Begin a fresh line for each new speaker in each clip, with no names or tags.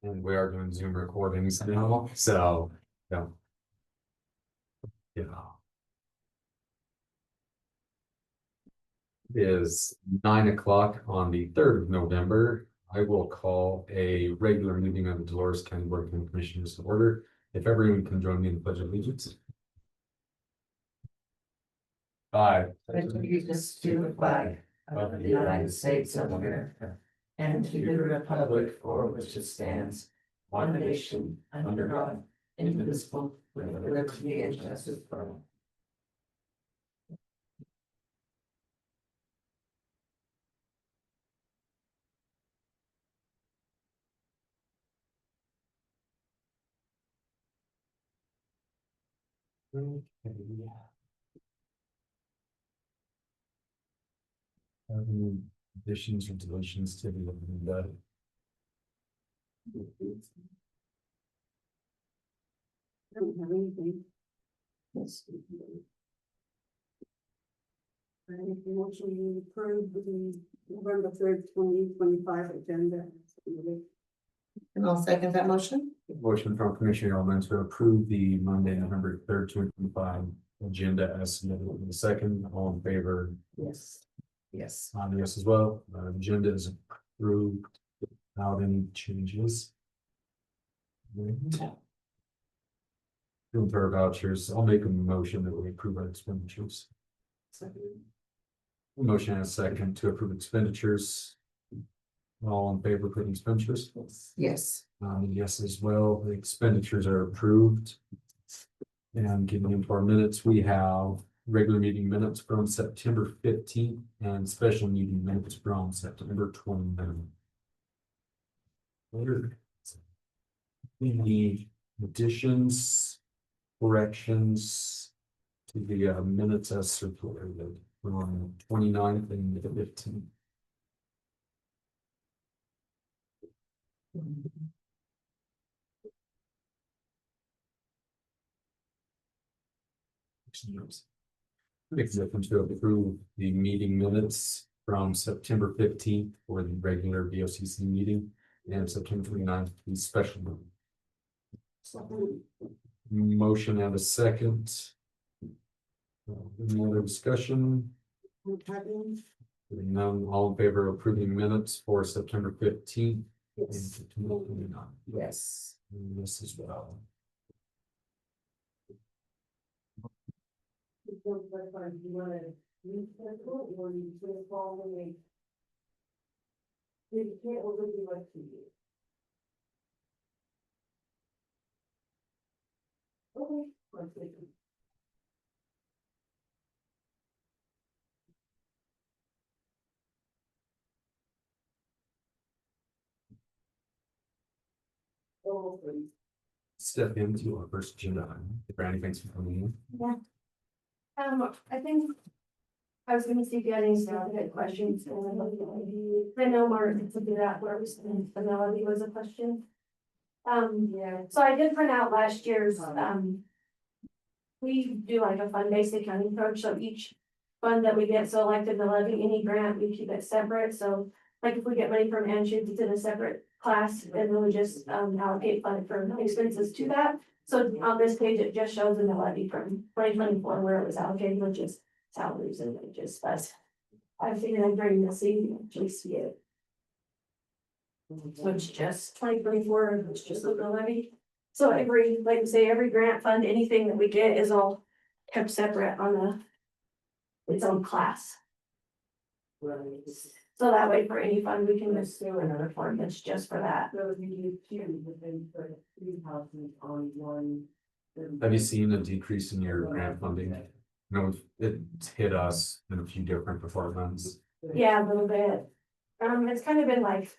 And we are doing Zoom recordings now, so, yeah. Yeah. It is 9 o'clock on the 3rd of November. I will call a regular meeting of the Dolores County Board of County Commissioners to order. If everyone can join me in the Pledge of Allegiance. I
pledge allegiance to the flag of the United States of America and to the republic for which it stands, one nation, under God, indivisible, with liberty and justice for all.
Any additions or deletions to the agenda?
I don't have anything. Yes.
I make a motion to approve the November 3rd, 2025 agenda.
And I'll second that motion.
Motion from Commissioner Elman to approve the Monday, November 3rd, 2025 agenda as submitted in the second. All in favor?
Yes. Yes.
I'm yes as well. Agenda is approved without any changes. Doing for vouchers, I'll make a motion that we approve our expenditures. Motion and a second to approve expenditures. All in favor of expenditures?
Yes.
Yes as well. The expenditures are approved. And getting into our minutes, we have regular meeting minutes from September 15th and special meeting minutes from September 29th. Any additions, corrections to the minutes as circulated from 29th and the 15th? Makes a difference to approve the meeting minutes from September 15th for the regular BOCC meeting and September 29th, the special meeting. Motion and a second. Any other discussion? Hearing none, all in favor of approving minutes for September 15th and
Yes.
September 29th?
Yes.
And this as well. Step into our first agenda item. Brandy, thanks for coming in.
Yeah. I think I was gonna see if you had any specific questions. I know Martin to do that where the melody was a question. Yeah, so I did print out last year's, we do like a fund-based accounting approach, so each fund that we get selected to levy any grant, we keep it separate, so like if we get money from Anshin, it's in a separate class, and then we just allocate fund for expenses to that. So on this page, it just shows in the levy from 2024 where it was allocated, which is salaries and wages, but I figured I'd bring this so you can actually see it. So it's just 2024, it's just the levy. So every, like I say, every grant fund, anything that we get is all kept separate on its own class. So that way for any fund, we can just do another form that's just for that.
Have you seen a decrease in your grant funding? No, it's hit us in a few different departments.
Yeah, a little bit. It's kind of been like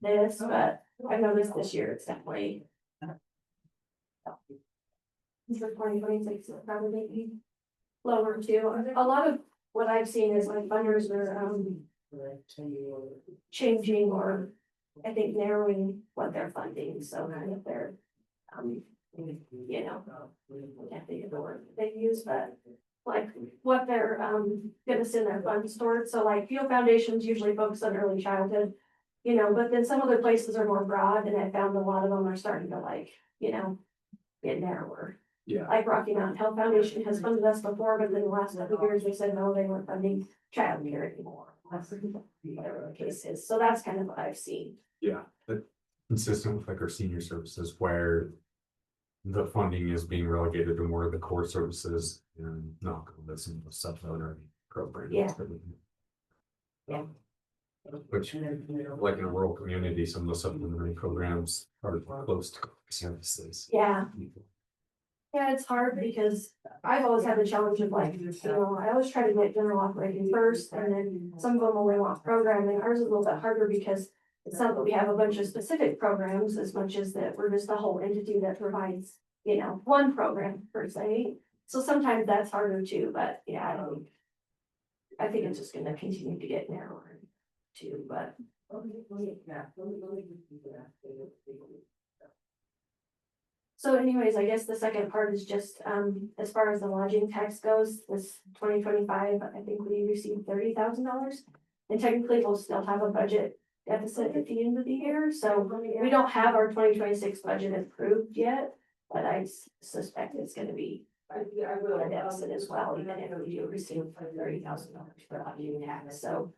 this, but I noticed this year it's definitely. For 2026, it'll probably be lower too. A lot of what I've seen is like funders are changing or I think narrowing what they're funding, so kind of they're you know, I can't think of the word they use, but like what they're gonna send their funds towards. So like Field Foundations usually focus on early childhood, you know, but then some other places are more broad, and I found a lot of them are starting to like, you know, get narrower.
Yeah.
Like Rocky Mountain Health Foundation has funded us before, but in the last couple of years, they said, no, they weren't funding child care anymore. That's whatever the case is, so that's kind of what I've seen.
Yeah, but consistent with like our senior services where the funding is being relegated to more of the core services and not some of the supplementary programs.
Yeah.
that we-
Yeah.
Which, like in a rural community, some of the supplementary programs are close to services.
Yeah. Yeah, it's hard because I've always had the challenge of like, you know, I always try to get general operating first, and then some of them only want programming. Ours is a little bit harder because it's not that we have a bunch of specific programs as much as that we're just a whole entity that provides, you know, one program per se. So sometimes that's harder too, but yeah, I think it's just gonna continue to get narrower too, but. So anyways, I guess the second part is just, as far as the lodging tax goes, this 2025, I think we received $30,000. And technically, we'll still have a budget deficit at the end of the year, so we don't have our 2026 budget approved yet. But I suspect it's gonna be a deficit as well, even if we do receive $30,000 for lodging tax, so.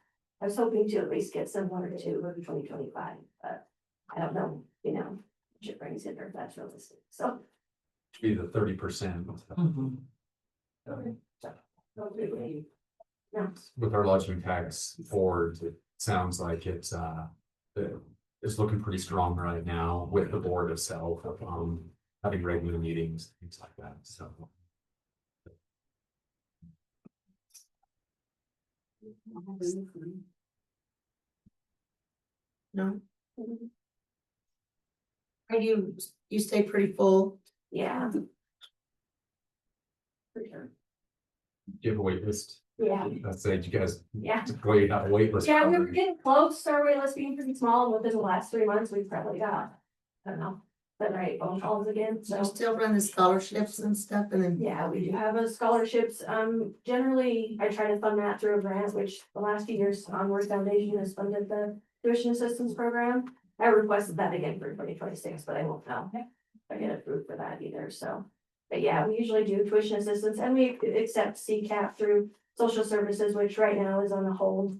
I was hoping to at least get similar to 2025, but I don't know, you know. It brings in, or if that's realistic, so.
To be the 30%.
No,
With our lodging tax forward, it sounds like it's looking pretty strong right now with the board itself, having regular meetings, things like that, so.
No. Are you stay pretty full?
yeah. For sure,
Do you have a wait list?
yeah,
Let's say you guys
yeah.
typically have a wait list.
Yeah, we were getting close to our wait list being pretty small, and within the last 3 months, we've probably got, I don't know, 7 or 8 phone calls again,
You
so.
still run the scholarships and stuff and then.
Yeah, we do have a scholarships, generally, I try to fund that through a grant, which the last few years, Onward Foundation has funded the tuition assistance program. I requested that again for 2026, but I won't know if I get approved for that either, so. But yeah, we usually do tuition assistance, and we accept CCAP through social services, which right now is on a hold.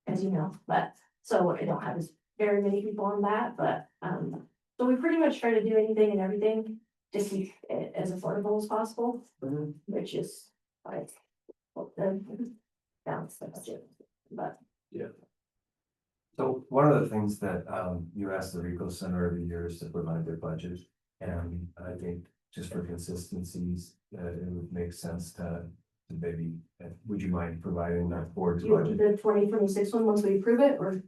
As you know, but, so I don't have as very many people on that, but, so we pretty much try to do anything and everything to keep it as affordable as possible, which is like, hope the balance the budget, but.
So one of the things that you ask the Rico Center every year is to provide their budget. And I think just for consistencies, it would make sense to maybe, would you mind providing that board's
You,
budget?
the 2026 one, once we approve it, or,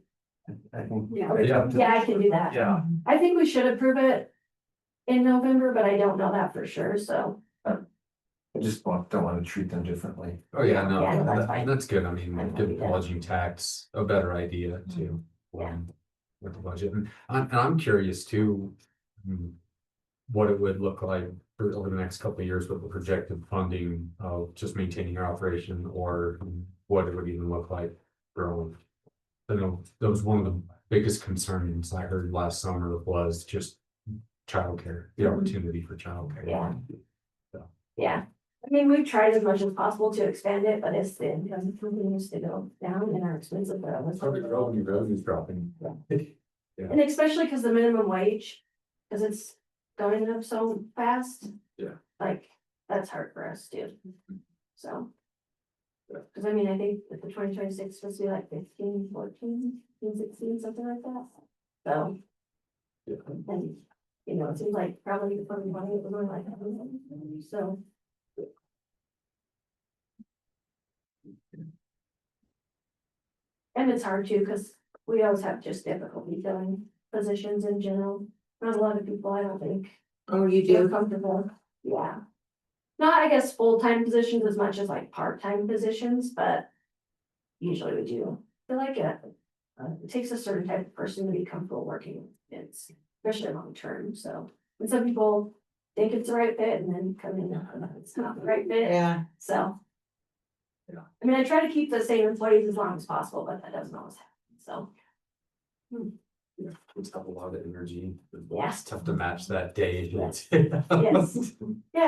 I think.
yeah,
it's up to-
yeah, I can do that.
Yeah,
I think we should approve it in November, but I don't know that for sure, so.
I just don't want to treat them differently.
Oh, yeah, no,
Yeah, no, that's
that-
fine.
that's good. I mean,
I'm
give
happy to.
lodging tax a better idea too.
Yeah.
With the budget, and I'm curious too. What it would look like for over the next couple of years with the projected funding of just maintaining our operation, or what it would even look like growing. I know that was one of the biggest concerns I heard last summer was just childcare, the opportunity for childcare.
Yeah. Yeah, I mean, we've tried as much as possible to expand it, but it's the income continues to go down and our expenses are always.
Revenue's dropping.
And especially because the minimum wage, because it's going up so fast.
Yeah.
Like, that's hard for us too. So. Cause I mean, I think that the 2026 supposed to be like 15, 14, 15, 16, something like that. So.
Yeah.
And, you know, it seems like probably the 2020 it was only like, so. And it's hard too, cause we always have just difficulty filling positions in general. Not a lot of people, I don't think,
Oh, you
feel
do?
comfortable, yeah. Not, I guess, full-time positions as much as like part-time positions, but. Usually we do, feel like it takes a certain type of person to be comfortable working, it's especially long-term, so. And some people think it's the right fit and then come in, it's not the right fit,
Yeah.
so.
Yeah.
I mean, I try to keep the same employees as long as possible, but that doesn't always happen, so.
It's got a lot of energy.
Yeah.
It's tough to match that day.
Yes. Yeah,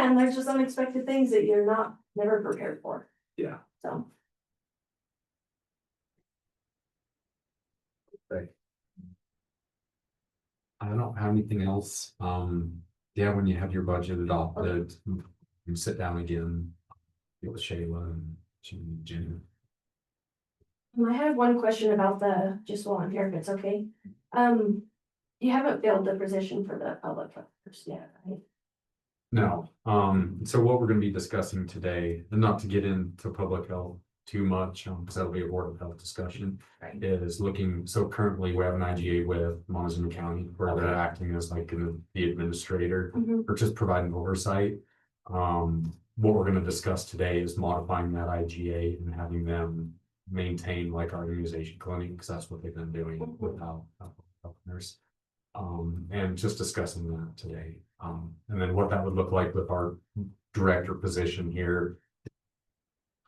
and there's just unexpected things that you're never prepared for,
Yeah.
so.
I don't have anything else. Yeah, when you have your budget adopted, you sit down again, get with Shayla and Jen.
I have one question about just while I'm here, if it's okay. You haven't filled the position for the public health person yet, right?
No, so what we're gonna be discussing today, and not to get into public health too much, because that'll be a board of health discussion.
Right.
Is looking, so currently we have an IGA with Montezuma County where they're acting as like the administrator or just providing oversight. What we're gonna discuss today is modifying that IGA and having them maintain like our immunization clinic, because that's what they've been doing without health nurse. And just discussing that today. And then what that would look like with our director position here.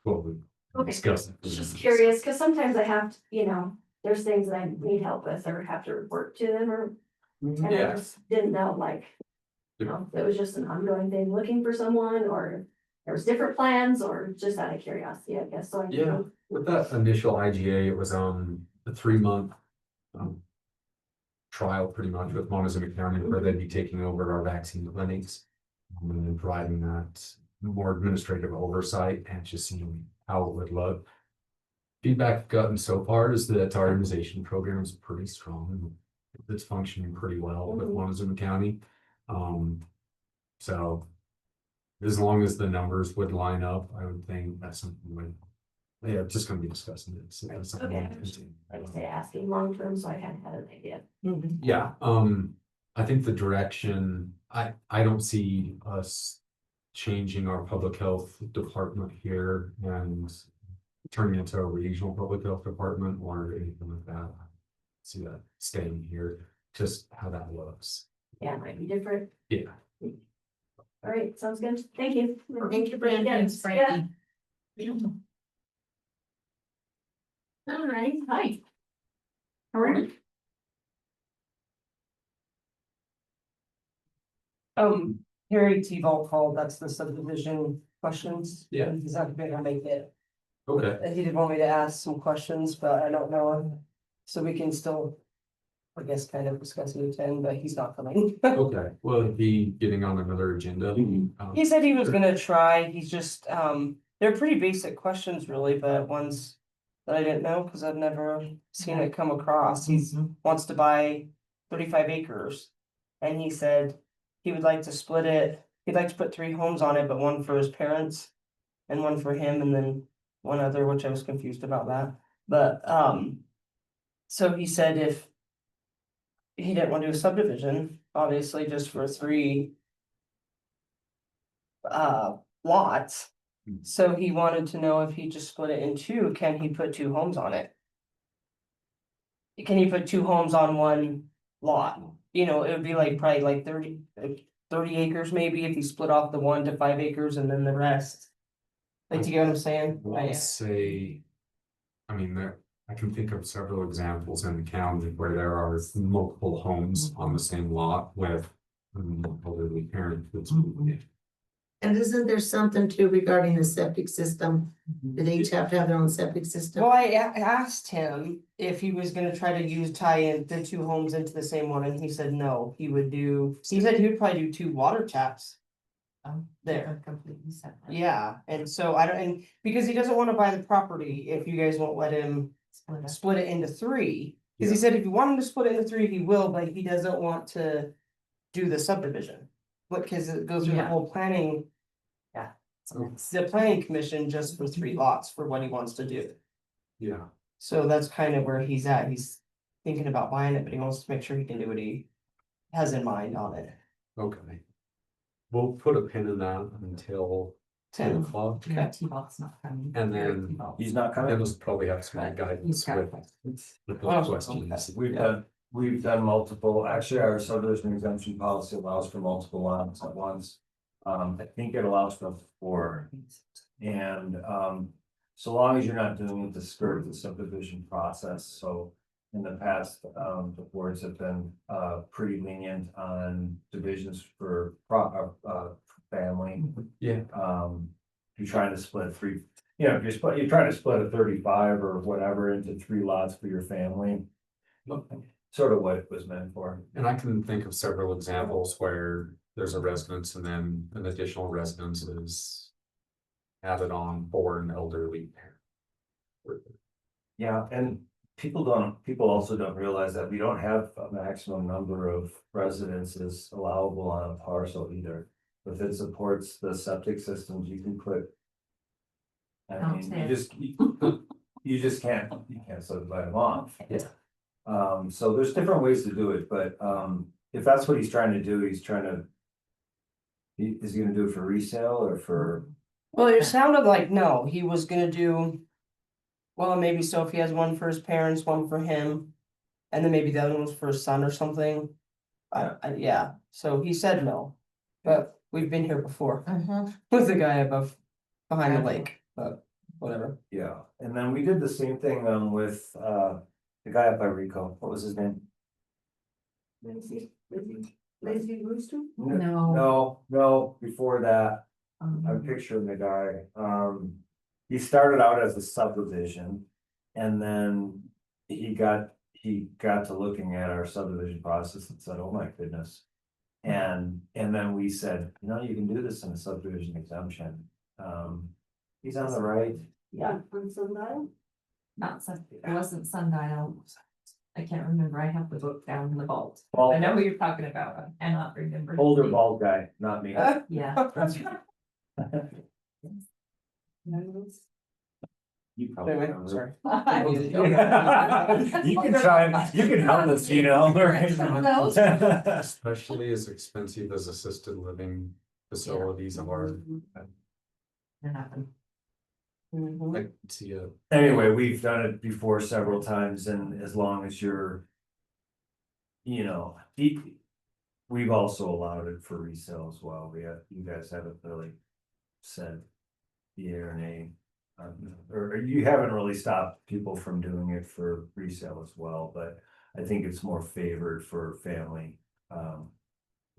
What we
Okay.
discuss.
Just curious, because sometimes I have to, there's things that I need help with or have to report to them or. And I
Yeah.
just didn't know, like, if it was just an ongoing thing, looking for someone, or there was different plans, or just out of curiosity, I guess, so I.
Yeah, with that initial IGA, it was a 3-month. Trial pretty much with Montezuma County where they'd be taking over our vaccine clinics. And then providing that more administrative oversight and just seeing how it would look. Feedback I've gotten so far is that our immunization program is pretty strong. It's functioning pretty well with Montezuma County. So as long as the numbers would line up, I would think that's something we yeah, just gonna be discussing it. So that's something
Okay.
we'll continue.
Like I say, asking long term, so I had an idea.
Yeah, I think the direction, I don't see us changing our public health department here and turning it into a regional public health department or anything like that. See that staying here, just how that looks.
Yeah, it might be different.
Yeah.
All right, sounds good. Thank you.
Thank you, Brandon.
Yes, yeah.
All right, hi. How are you?
Harry T-Ball called, that's the subdivision questions.
Yeah.
He's not gonna make it.
Okay,
He did want me to ask some questions, but I don't know, so we can still. I guess kind of discuss it at 10, but he's not coming.
okay, well, it'd be getting on another agenda.
He said he was gonna try, he's just, they're pretty basic questions really, but ones. That I didn't know, cause I've never seen it come across, he's wants to buy 35 acres. And he said he would like to split it, he'd like to put 3 homes on it, but one for his parents. And one for him, and then one other, which I was confused about that, but, so he said if. He didn't want to do a subdivision, obviously, just for 3. Lots. So he wanted to know if he just split it in 2, can he put 2 homes on it? Can you put 2 homes on one lot? It would be like probably like 30 acres maybe if he split off the 1 to 5 acres and then the rest. Like, do you get what I'm saying?
I'll say, I mean, I can think of several examples in the county where there are multiple homes on the same lot with elderly parents.
And isn't there something too regarding the septic system? Do they each have to have their own septic system?
Well, I asked him if he was gonna try to tie in the 2 homes into the same one, and he said no, he said he would probably do 2 water taps. There.
Completely separate.
Yeah, and so and because he doesn't wanna buy the property if you guys won't let him split it into 3. Cause he said if you want him to split it into 3, he will, but he doesn't want to do the subdivision. Cause it goes through the whole planning. Yeah. It's the planning commission just for 3 lots for what he wants to do.
Yeah,
So that's kind of where he's at. He's thinking about buying it, but he wants to make sure he can do what he has in mind on it.
okay. We'll put a pin in that until 10 o'clock.
Okay.
T-Ball's not coming.
And then
He's not
then
coming.
we'll probably have some guidance with
Oh,
those questions.
We've done multiple, actually, our subdivision exemption policy allows for multiple lots at once. I think it allows for 4. And so long as you're not doing it to skirt the subdivision process, so in the past, the boards have been, pretty lenient on divisions for family.
Yeah.
You're trying to split three, you know, you're trying to split a 35 or whatever into 3 lots for your family. Sort of what it was meant for.
And I can think of several examples where there's a residence and then an additional residence is added on for an elderly parent.
Yeah, and people also don't realize that we don't have a maximum number of residences allowable on a parcel either. If it supports the septic systems, you can put. I mean, you just can't subdivide them off.
Yeah.
So there's different ways to do it, but, if that's what he's trying to do, is he gonna do it for resale or for?
Well, it sounded like, no, he was gonna do. Well, maybe so if he has one for his parents, one for him. And then maybe the other one was for his son or something. Yeah, so he said no, but we've been here before with the guy behind the lake, but whatever.
Yeah, and then we did the same thing, with, the guy up by Rico, what was his name?
Lazy Rooster?
No, before that, I'm picturing the guy, he started out as a subdivision. And then he got to looking at our subdivision process and said, oh my goodness. And then we said, no, you can do this in a subdivision exemption. He's on the right.
Yeah, on Sundial.
Not Sun, it wasn't Sundial. I can't remember, I have the book down in the vault. I
Bald,
know who you're talking about, I cannot remember. his
older
name.
bald guy, not me.
Yeah.
You probably
Anyway,
remember.
sorry.
You can try, you can help us, you know.
Especially as expensive as assisted living facilities are.
Mhm.
I can see a.
Anyway, we've done it before several times, and as long as you're. You know, we've also allowed it for resale as well, you guys haven't really said. Yeah or nay, or you haven't really stopped people from doing it for resale as well, but I think it's more favored for family,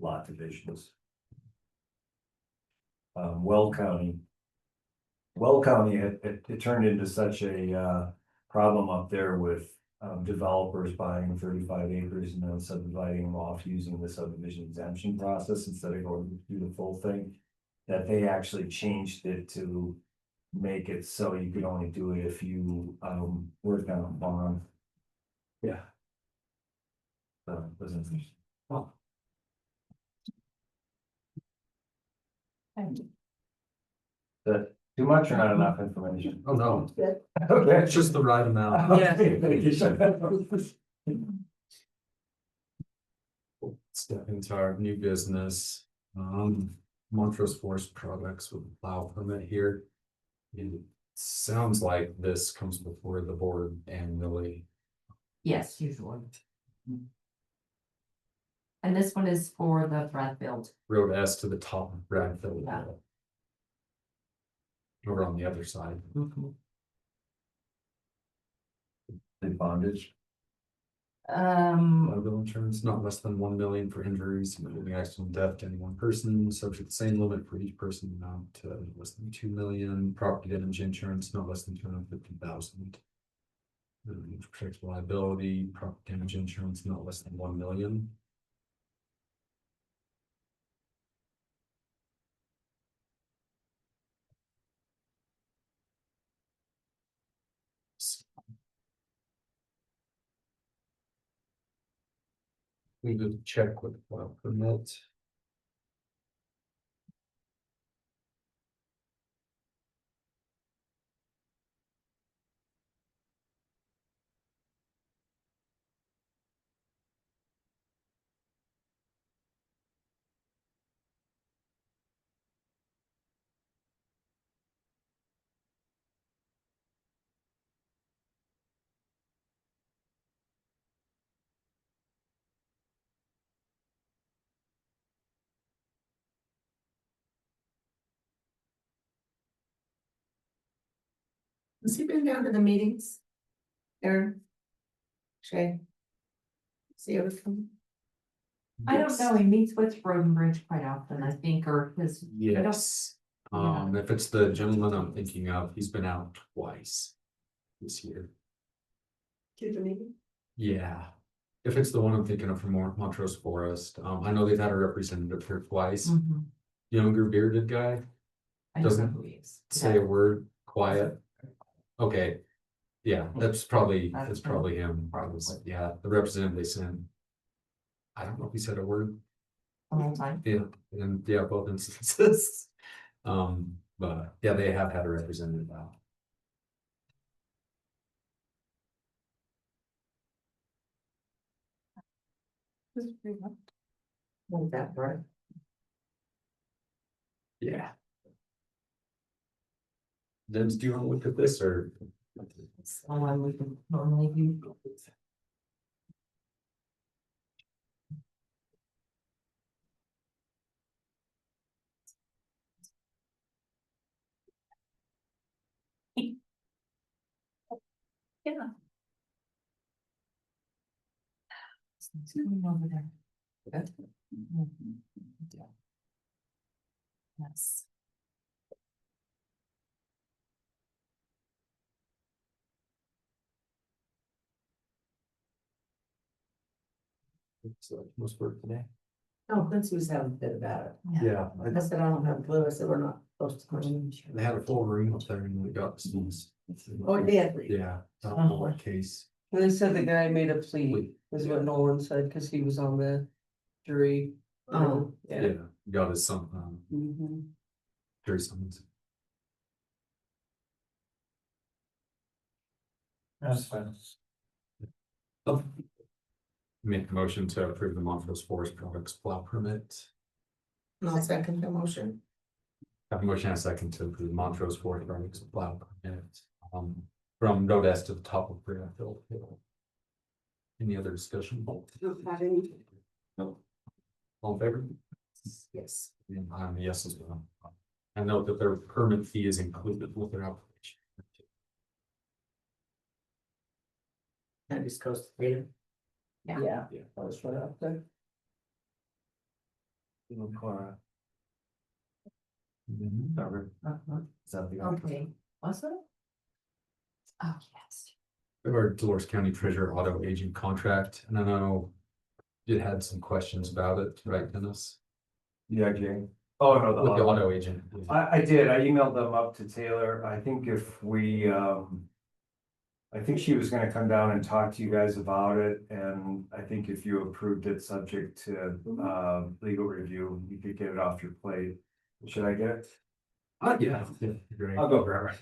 lot divisions. Well County. It turned into such a, problem up there with, developers buying 35 acres and then subdividing them off using the subdivision exemption process instead of going through the full thing. That they actually changed it to make it so you could only do it if you, worked on a bond. Yeah. So it was interesting. Well. That too much or not enough information?
Oh, no,
Okay.
it's just the right amount.
Yeah.
Step into our new business, Montrose Forest Products with plow permit here. It sounds like this comes before the board annually.
Yes, usually. And this one is for the Bradfield.
Road S to the top of Bradfield.
Yeah.
Over on the other side.
The bondage.
Liability insurance, not less than 1 million for injuries, including accident death to any one person, subject to the same limit for each person, amount to less than 2 million, property damage insurance, not less than 250,000. Protects liability, property damage insurance, not less than 1 million. We did check with the file permit.
Has he been down to the meetings? Aaron? Okay. See you.
I don't know, he meets with Road and Bridge quite often, I think, or his.
Yes, if it's the gentleman I'm thinking of, he's been out twice this year.
To the meeting.
Yeah, if it's the one I'm thinking of from Montrose Forest, I know they've had a representative here twice,
Mhm.
younger bearded guy,
I don't know
Doesn't
who he is.
say a word, quiet. Okay, yeah, that's probably him,
Probably.
yeah, the representative they sent. I don't know if he said a word,
The whole time.
yeah, and yeah, both instances. But yeah, they have had a representative out.
Move that part.
Yeah. Debs, do you want to look at this or?
Someone we can normally do. Yeah. What's going on over there? Good. Mhm. Yeah. Yes.
So most work today.
Oh, Quincy was having a fit about it.
Yeah,
I said, I don't have a clue. I said, we're not supposed to.
they had a full room up there and we got sneeze.
Oh, it did.
Yeah, I don't know what case.
They said the guy made a plea, is what Nolan said, cause he was on the jury.
Oh,
Yeah.
Yeah, got his son,
Mhm.
jury summons.
That's fine.
Make a motion to approve the Montrose Forest Products plow permit.
no, second the motion.
Have a motion and a second to approve the Montrose Forest Products plow permit. From Nodest to the top of Greenfield Hill. Any other discussion? No. All in favor?
Yes.
And I'm a yes as well. I note that their permit fee is included with their application.
And East Coast Freedom.
Yeah.
Yeah.
I was right up there.
Cora.
Covered.
Is that the?
Okay, what's that?
Oh, yes.
Our Dolores County Treasurer Auto Agent Contract, and I know you had some questions about it, right, Dennis?
Yeah, Jay. Oh, no,
With the auto agent.
I did, I emailed them up to Taylor, I think if we, I think she was gonna come down and talk to you guys about it, and I think if you approved it subject to, legal review, you could get it off your plate. Should I get it?
Yeah. Great.
I'll go grab it.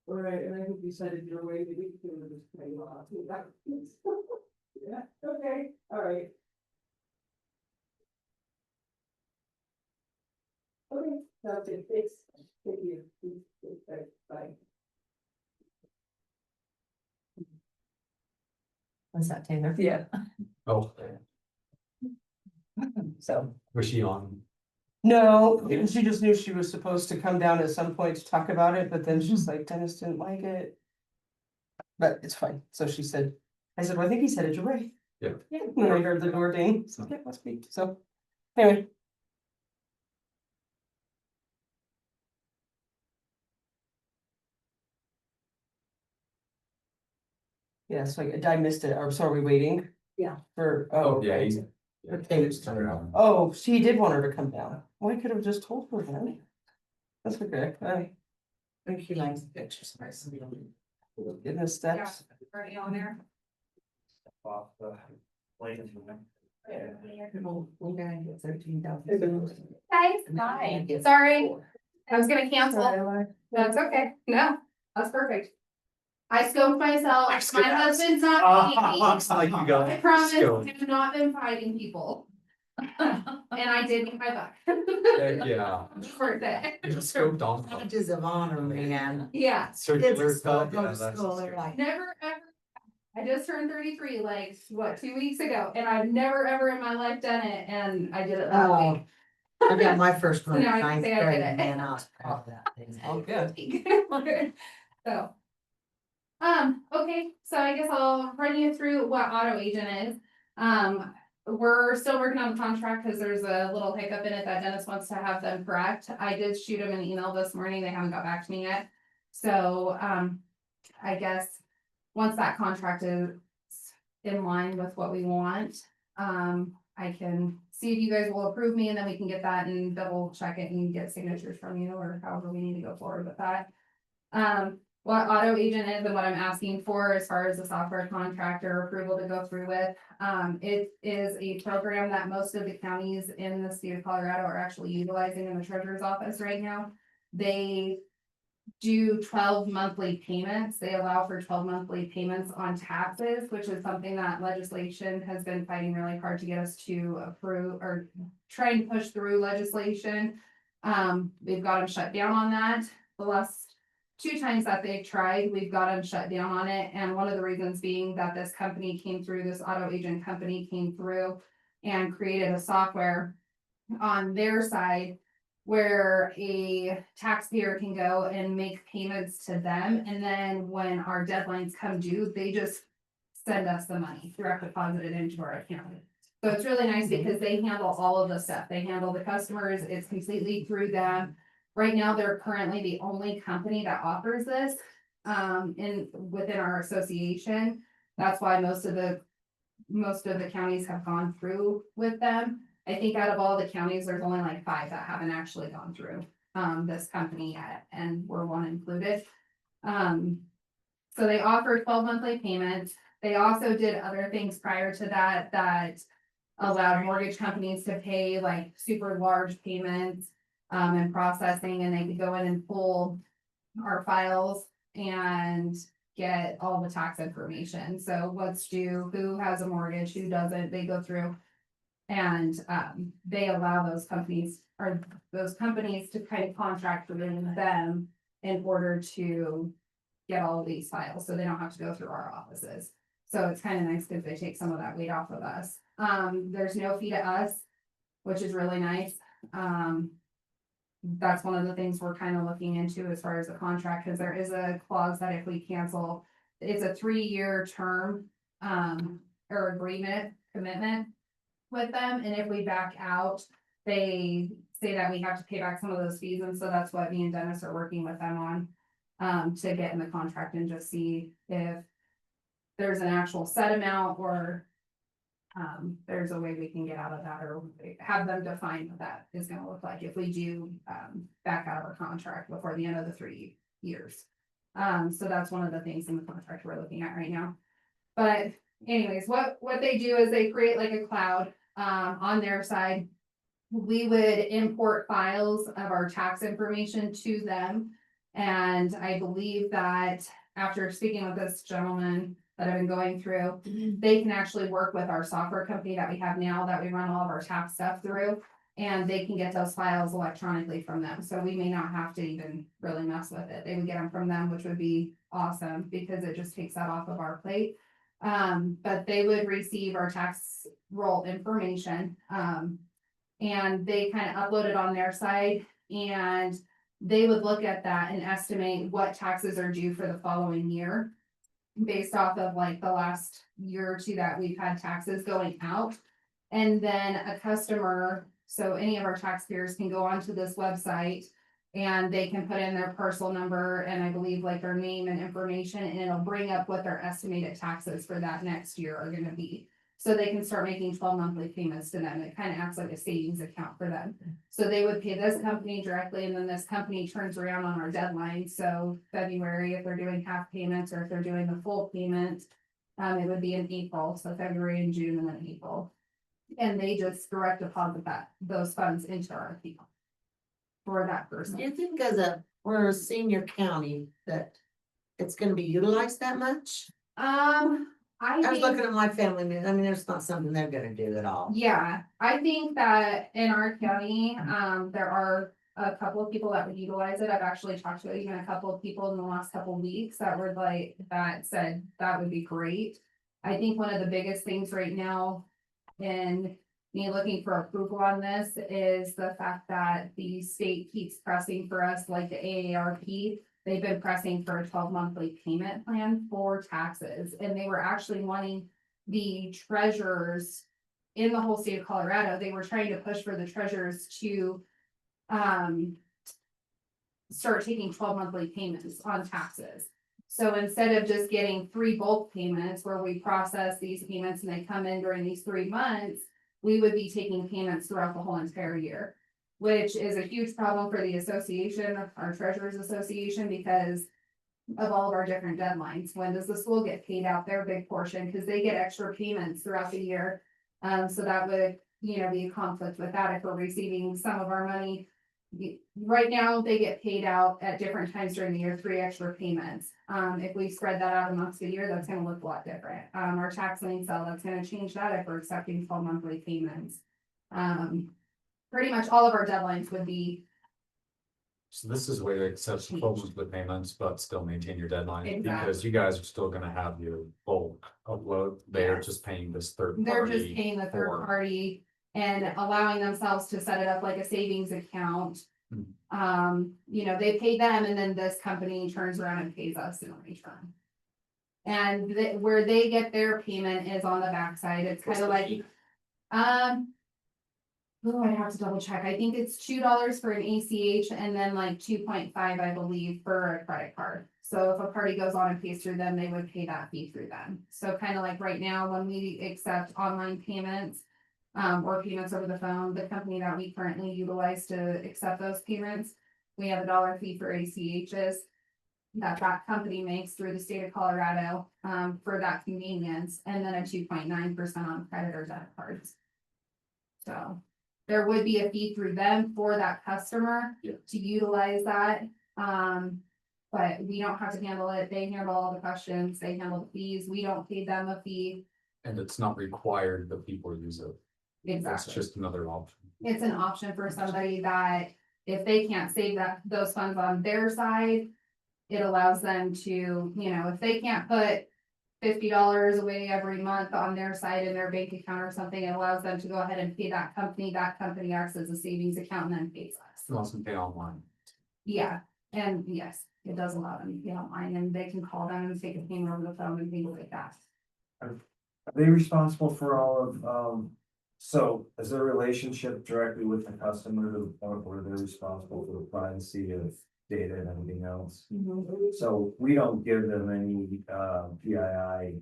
All right, and I hope you said it your way, but you can just play off. Yeah, okay, all right. Okay, sounds good, thanks. Thank you. Bye.
Was that Taylor?
Yeah.
Oh,
So.
was she on?
No, she just knew she was supposed to come down at some point to talk about it, but then she's like, Dennis didn't like it. But it's fine, so she said, I said, well, I think he said it your way.
Yeah.
Yeah, and then I heard the door ding, so yeah, must be, so, anyway. Yeah, so I missed it, or so are we waiting?
Yeah.
For,
Oh, yeah, he's.
Okay.
Oh, she did want her to come down. Well, I could have just told her then. That's okay.
I think she likes the exercise.
In the steps.
Already on there.
Off the plate.
We gotta get 13,000.
Guys, hi, sorry, I was gonna cancel, that's okay, no, that's perfect. I scoped myself, my husband's not
Looks like you got.
I promise,
scoped.
I've not been fighting people. And I did get my buck.
Yeah.
Worth it.
You just scoped on.
Badges of honor, man.
Yeah,
Circular
Kids at school
cut,
go
yeah,
to
that's.
school, they're like,
never ever, I just turned 33, like, what, 2 weeks ago, and I've never ever in my life done it, and I did it last
Oh,
week.
I got my first
So
one in
now I can
ninth
say I did
grade,
it.
man, I was proud of that thing.
Oh, good.
So. Okay, so I guess I'll run you through what auto agent is. We're still working on the contract because there's a little hiccup in it that Dennis wants to have them correct. I did shoot him an email this morning. They haven't got back to me yet. So, I guess once that contract is in line with what we want, I can see if you guys will approve me and then we can get that and double check it and get signatures from you or however we need to go forward with that. What auto agent is and what I'm asking for as far as the software contractor approval to go through with. It is a program that most of the counties in the state of Colorado are actually utilizing in the treasurer's office right now. They do 12 monthly payments. They allow for 12 monthly payments on taxes, which is something that legislation has been fighting really hard to get us to approve or trying to push through legislation. We've got them shut down on that. The last 2 times that they've tried, we've got them shut down on it. And one of the reasons being that this company came through, this auto agent company came through and created a software on their side where a taxpayer can go and make payments to them. And then when our deadlines come due, they just send us the money direct deposited into our account. So it's really nice because they handle all of the stuff. They handle the customers. It's completely through them. Right now, they're currently the only company that offers this within our association. That's why most of the counties have gone through with them. I think out of all the counties, there's only like 5 that haven't actually gone through this company yet, and we're one included. So they offer 12 monthly payments. They also did other things prior to that allowed mortgage companies to pay like super large payments and processing, and they could go in and pull our files and get all the tax information. So what's due, who has a mortgage, who doesn't, they go through. And they allow those companies to kind of contract with them in order to get all of these files, so they don't have to go through our offices. So it's kind of nice because they take some of that weight off of us. There's no fee to us, which is really nice. That's one of the things we're kind of looking into as far as the contract, because there is a clause that if we cancel, it's a 3-year term or agreement commitment with them, and if we back out, they say that we have to pay back some of those fees, and so that's what me and Dennis are working with them on to get in the contract and just see if there's an actual set amount or there's a way we can get out of that, or have them define what that is going to look like if we do back out of our contract before the end of the 3 years. So that's one of the things in the contract we're looking at right now. But anyways, what they do is they create like a cloud on their side. We would import files of our tax information to them. And I believe that after speaking with this gentleman that I've been going through, they can actually work with our software company that we have now that we run all of our tax stuff through, and they can get those files electronically from them. So we may not have to even really mess with it. They would get them from them, which would be awesome because it just takes that off of our plate. But they would receive our tax roll information, and they kind of upload it on their side, and they would look at that and estimate what taxes are due for the following year based off of like the last year or 2 that we've had taxes going out. And then a customer, so any of our taxpayers can go onto this website and they can put in their parcel number and I believe like their name and information, and it'll bring up what their estimated taxes for that next year are gonna be. So they can start making 12 monthly payments to them. It kind of acts like a savings account for them. So they would pay this company directly, and then this company turns around on our deadline. So February, if they're doing half payments or if they're doing the full payment, it would be in April. So February and June and then April. And they just direct deposit those funds into our account for that person.
Do you think we're a senior county that it's gonna be utilized that much? I was looking at my family, I mean, there's not something they're gonna do at all.
Yeah, I think that in our county, there are a couple of people that would utilize it. I've actually talked to even a couple of people in the last couple of weeks that were like, that said that would be great. I think one of the biggest things right now in me looking for approval on this is the fact that the state keeps pressing for us, like the AARP. They've been pressing for a 12-monthly payment plan for taxes, and they were actually wanting the treasurers in the whole state of Colorado. They were trying to push for the treasurers to start taking 12-monthly payments on taxes. So instead of just getting 3 bulk payments where we process these payments and they come in during these 3 months, we would be taking payments throughout the whole entire year, which is a huge problem for the association, our treasurers association, because of all of our different deadlines. When does the school get paid out their big portion? Because they get extra payments throughout the year. So that would, be a conflict with that if we're receiving some of our money. Right now, they get paid out at different times during the year, 3 extra payments. If we spread that out amongst the year, that's gonna look a lot different. Our tax lien sale, that's gonna change that if we're accepting 12 monthly payments. Pretty much all of our deadlines would be.
So this is where it accepts the payments, but still maintain your deadline,
Exactly.
because you guys are still gonna have your bulk upload. They're
Yes.
just paying this third
They're
party.
just paying the third
for-
party and allowing themselves to set it up like a savings account. They pay them and then this company turns around and pays us in return. And where they get their payment is on the backside. It's kind of like, oh, I have to double check. I think it's $2 for an ACH and then like 2.5, I believe, for a credit card. So if a party goes on and pays through them, they would pay that fee through them. So kind of like right now, when we accept online payments, or payments over the phone, the company that we currently utilize to accept those payments, we have a $1 fee for ACHs that company makes through the state of Colorado, for that convenience, and then a 2.9% on credit or debit cards. So there would be a fee through them for that customer to utilize that. But we don't have to handle it. They handle all the questions, they handle the fees. We don't pay them a fee.
And it's not required that people use it. It's
Exactly.
just another option.
It's an option for somebody that if they can't save those funds on their side, it allows them to, if they can't put $50 away every month on their side in their bank account or something, it allows them to go ahead and pay that company acts as a savings account and then pays us.
You want some pay online.
Yeah, and yes, it does allow them to pay online and they can call them and take a payment over the phone and things like that.
Are they responsible for all of, so is their relationship directly with the customer to the point where they're responsible for the privacy of data and everything else? So we don't give them any, PII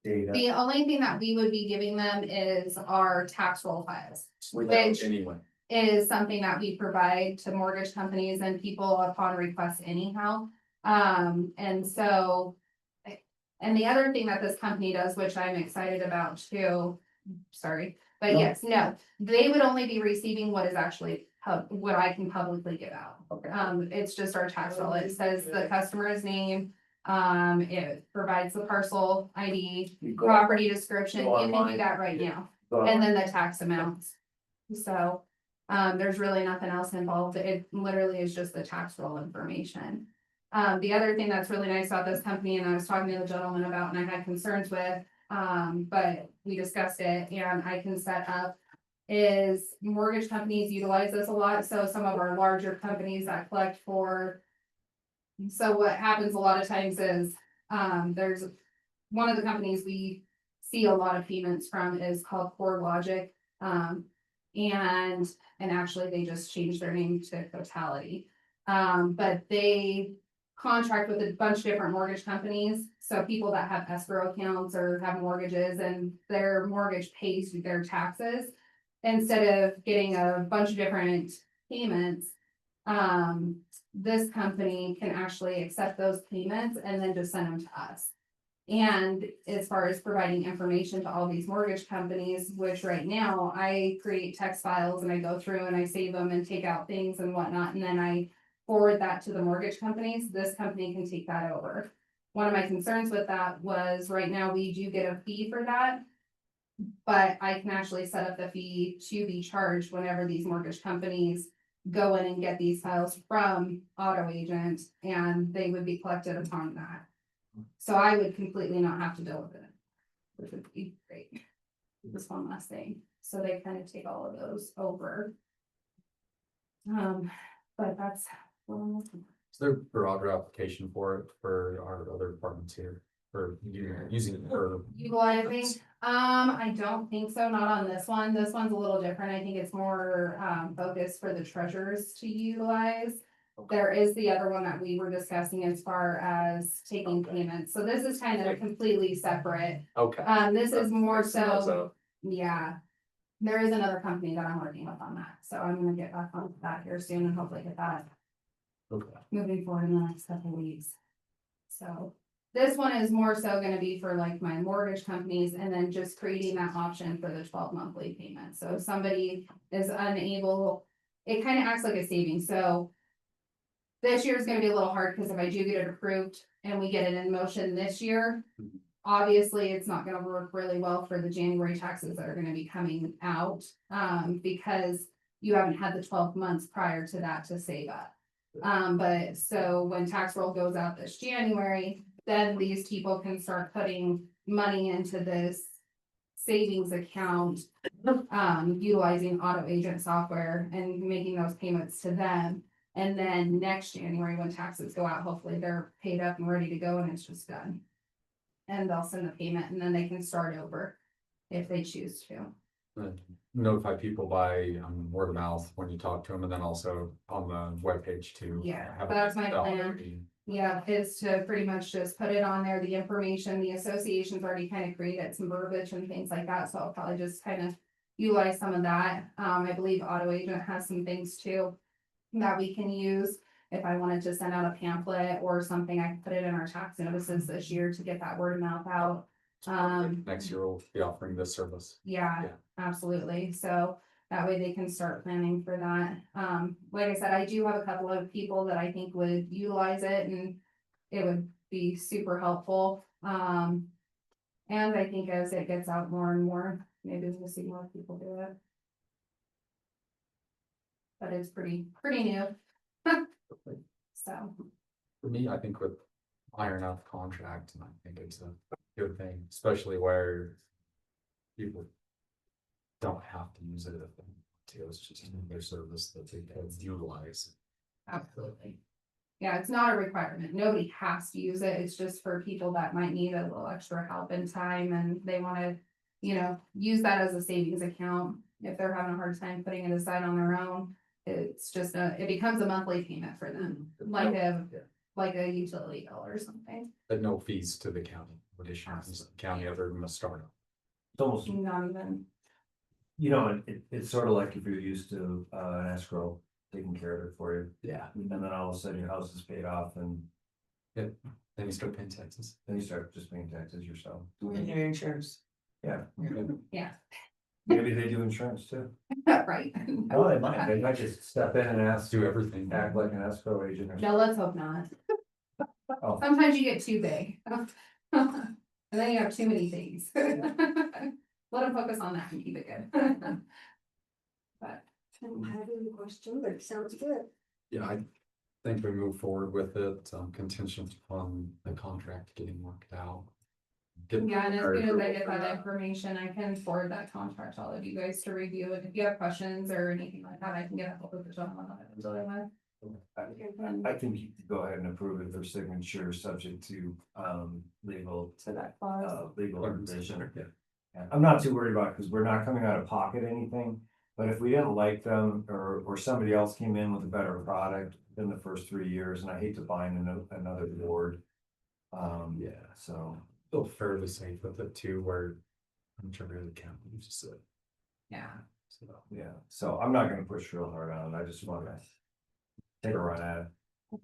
data.
The only thing that we would be giving them is our tax roll files.
Which anyway.
Is something that we provide to mortgage companies and people upon request anyhow. And the other thing that this company does, which I'm excited about too, but
No.
yes, no, they would only be receiving what is actually what I can publicly give out.
Okay.
It's just our tax roll. It says the customer's name, it provides the parcel ID,
You go-
property description, you
go
can do
online.
that right now.
go
And
online.
then the tax amounts. So, there's really nothing else involved. It literally is just the tax roll information. The other thing that's really nice about this company, and I was talking to the gentleman about, and I had concerns with, but we discussed it and I can set up, is mortgage companies utilize this a lot. So some of our larger companies that collect for. So what happens a lot of times is, there's one of the companies we see a lot of payments from is called Core Logic. And actually they just changed their name to Totality. But they contract with a bunch of different mortgage companies. So people that have escrow accounts or have mortgages and their mortgage pays their taxes. Instead of getting a bunch of different payments, this company can actually accept those payments and then just send them to us. And as far as providing information to all these mortgage companies, which right now I create text files and I go through and I save them and take out things and whatnot, and then I forward that to the mortgage companies, this company can take that over. One of my concerns with that was right now we do get a fee for that. But I can actually set up the fee to be charged whenever these mortgage companies go in and get these files from auto agent and they would be collected upon that. So I would completely not have to deal with it. which would be great. This one last thing, so they kind of take all of those over. But that's. Well,
Is there a broader application for it for our other departments here, for using it for?
utilizing, I don't think so, not on this one. This one's a little different. I think it's more focused for the treasurers to utilize. There is the other one that we were discussing as far as taking payments. So this is kind of completely separate.
Okay.
This is more so, yeah. There is another company that I'm working with on that, so I'm gonna get back on that here soon and hopefully get that
Okay.
moving forward in the next couple of weeks. So this one is more so gonna be for like my mortgage companies and then just creating that option for the 12 monthly payments. So if somebody is unable, it kind of acts like a savings, so. This year is gonna be a little hard because if I do get it approved and we get it in motion this year. Obviously, it's not gonna work really well for the January taxes that are gonna be coming out, because you haven't had the 12 months prior to that to save up. But so when tax roll goes out this January, then these people can start putting money into this savings account, utilizing auto agent software and making those payments to them. And then next January, when taxes go out, hopefully they're paid up and ready to go and it's just done. And they'll send the payment and then they can start over if they choose to.
Notify people by word of mouth when you talk to them, and then also on the webpage too.
Yeah,
Have it
that's my
spelled
plan.
already.
Yeah, is to pretty much just put it on there, the information, the association's already kind of created some verbiage and things like that, so I'll probably just kind of utilize some of that. I believe Auto Agent has some things too that we can use. If I wanted to send out a pamphlet or something, I could put it in our tax notices this year to get that word of mouth out.
Next year we'll be offering this service.
Yeah,
Yeah.
absolutely. So that way they can start planning for that. Like I said, I do have a couple of people that I think would utilize it and it would be super helpful. And I think as it gets out more and more, maybe we'll see more people do it. But it's pretty new. So,
For me, I think with iron out the contract, and I think it's a good thing, especially where people don't have to use it if they want to. It's just their service that they can utilize.
absolutely. Yeah, it's not a requirement. Nobody has to use it. It's just for people that might need a little extra help and time and they wanna, use that as a savings account. If they're having a hard time putting it aside on their own, it's just it becomes a monthly payment for them, like a utility bill or something.
But no fees to the county, additional fees to the county other than the startup.
It's almost,
Not even,
it's sort of like if you're used to an escrow taking care of it for you.
Yeah.
And then all of a sudden your house is paid off and
Then you start paying taxes.
then you start just paying taxes yourself.
And your insurance.
Yeah,
yeah,
maybe they do insurance too.
right.
Oh, they might just step in and ask
Do
to
everything.
act like an escrow agent or
No, let's hope not.
Oh.
Sometimes you get too big. And then you have too many things. Let them focus on that and keep it good. But,
I don't have any question, but it sounds good.
Yeah, I think we move forward with it, contingent on the contract getting worked out.
yeah, and as soon as I get that information, I can forward that contract to all of you guys to review. And if you have questions or anything like that, I can get a hold of the gentleman that I was dealing with.
I think you could go ahead and approve it for signature, subject to legal
To that clause.
legal revision.
Yeah.
Yeah, I'm not too worried about it because we're not coming out of pocket anything, but if we didn't like them or somebody else came in with a better product in the first 3 years, and I hate to bind another board. Yeah, so.
Feel fairly safe with it too, where I'm trying to really count, just it.
Yeah.
So,
Yeah, so I'm not gonna push real hard on it, I just wanna take a run at it.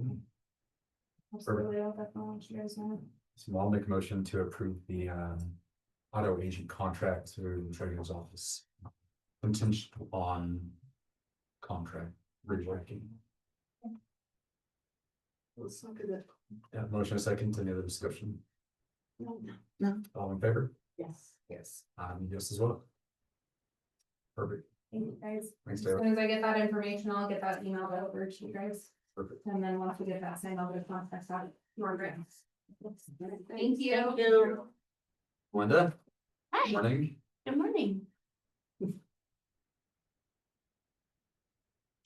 Absolutely, I'll definitely let you guys know.
so I'll make a motion to approve the auto agent contract through the treasurer's office. Contingent on contract reworking.
Let's look at it.
Yeah, motion a second, any other discussion?
No.
All in favor?
Yes.
Yes. Yes as well. Perfect,
Thank you guys.
thanks,
As
Taylor.
soon as I get that information, I'll get that emailed over to you guys.
Perfect.
And then once we get that signed, I'll get contacts out your grants. Thank you.
Linda? Morning.
Good morning.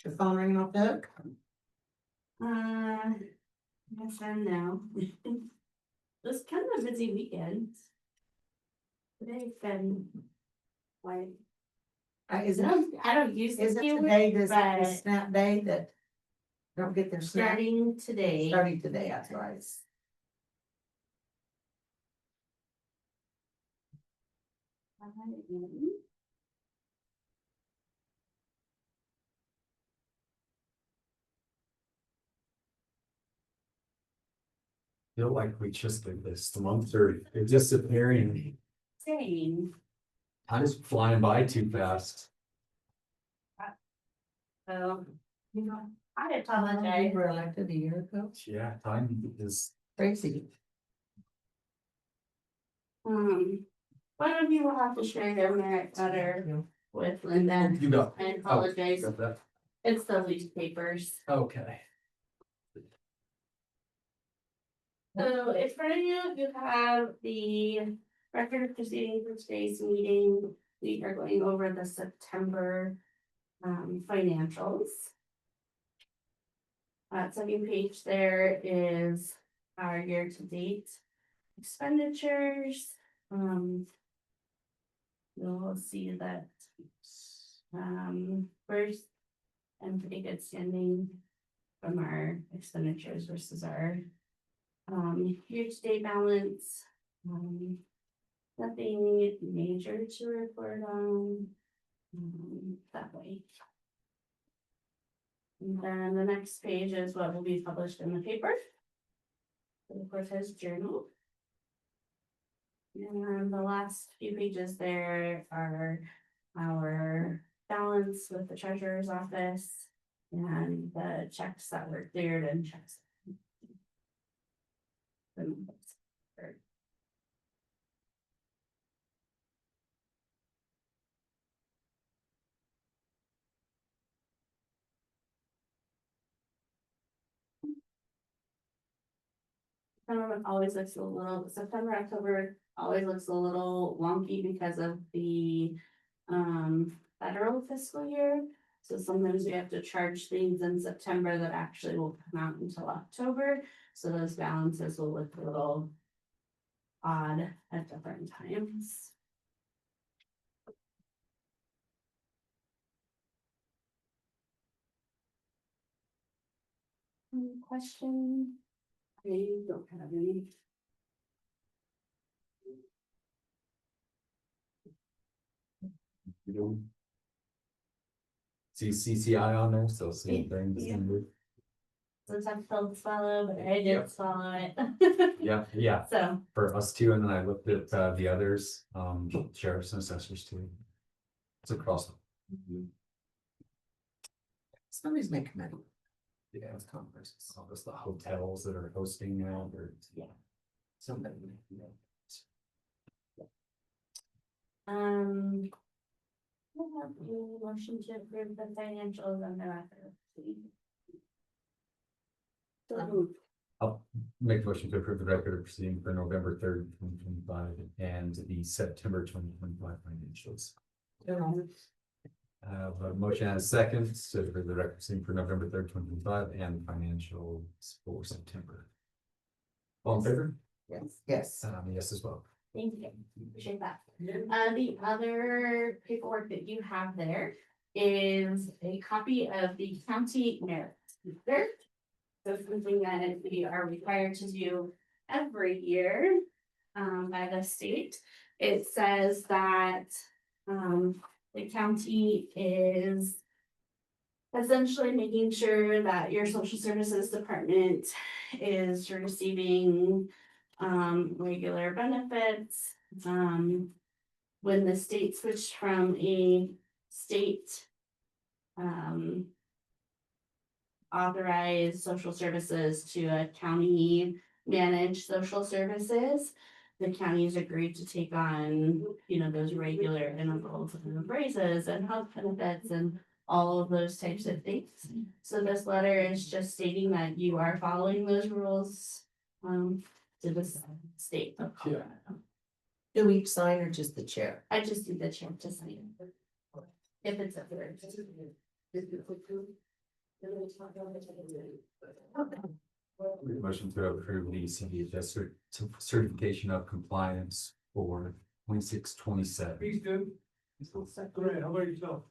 Your phone ringing off the hook?
Yes and no. It was kind of a busy weekend. Today's been like,
Is
I don't use this
is it
keyword,
today, this
but
snap day that don't get their snap?
starting today.
Starting today, that's right.
Feel like we just did this. The months are they're disappearing.
Same.
Time is flying by too fast.
So, I
We
apologize.
were elected a year ago.
Yeah, time is.
Crazy.
One of you will have to share your merit letter with Linda.
You got.
I apologize.
Got that?
It's the lease papers.
Okay.
So in front of you, you have the record of proceedings for today's meeting. We are going over the September financials. Second page there is our year-to-date expenditures. You'll see that first and pretty good standing from our expenditures versus our year-to-date balance. Nothing major to report on that way. And then the next page is what will be published in the paper. The Cortez Journal. And the last few pages there are our balance with the treasurer's office and the checks that were cleared and checks. Always looks a little, September, October always looks a little wonky because of the federal fiscal year. So sometimes we have to charge things in September that actually will come out until October. So those balances will look a little odd at different times. Any question? I don't have any.
You don't. See CCI on there, so same thing.
Yeah. Since I'm still to swallow, but I did
Yep.
swallow it.
Yeah,
So,
for us too, and then I looked at the others, sheriffs and assessors too. It's across.
Somebody's making money.
Yeah, it's conferences, all this, the hotels that are hosting now, or.
Yeah.
Somebody.
we'll have a motion to approve the financials on the record. So,
I'll make a motion to approve the record of proceeding for November 3rd, 2025, and the September 2025 financials. A motion and a second to approve the record proceeding for November 3rd, 2025, and financials for September. All in favor?
Yes. Yes.
Yes as well.
thank you, appreciate that. The other paperwork that you have there is a copy of the county merit letter. So something that we are required to do every year by the state. It says that the county is essentially making sure that your social services department is receiving regular benefits. When the state switched from a state authorized social services to a county managed social services, the counties agreed to take on, you know, those regular intervals and raises and health benefits and all of those types of things. So this letter is just stating that you are following those rules to the state of Colorado.
Do each sign or just the chair?
I just do the chair to sign. If it's up there.
Motion to approve the CDHS certification of compliance for 26-27.
Please do. Great, how about yourself?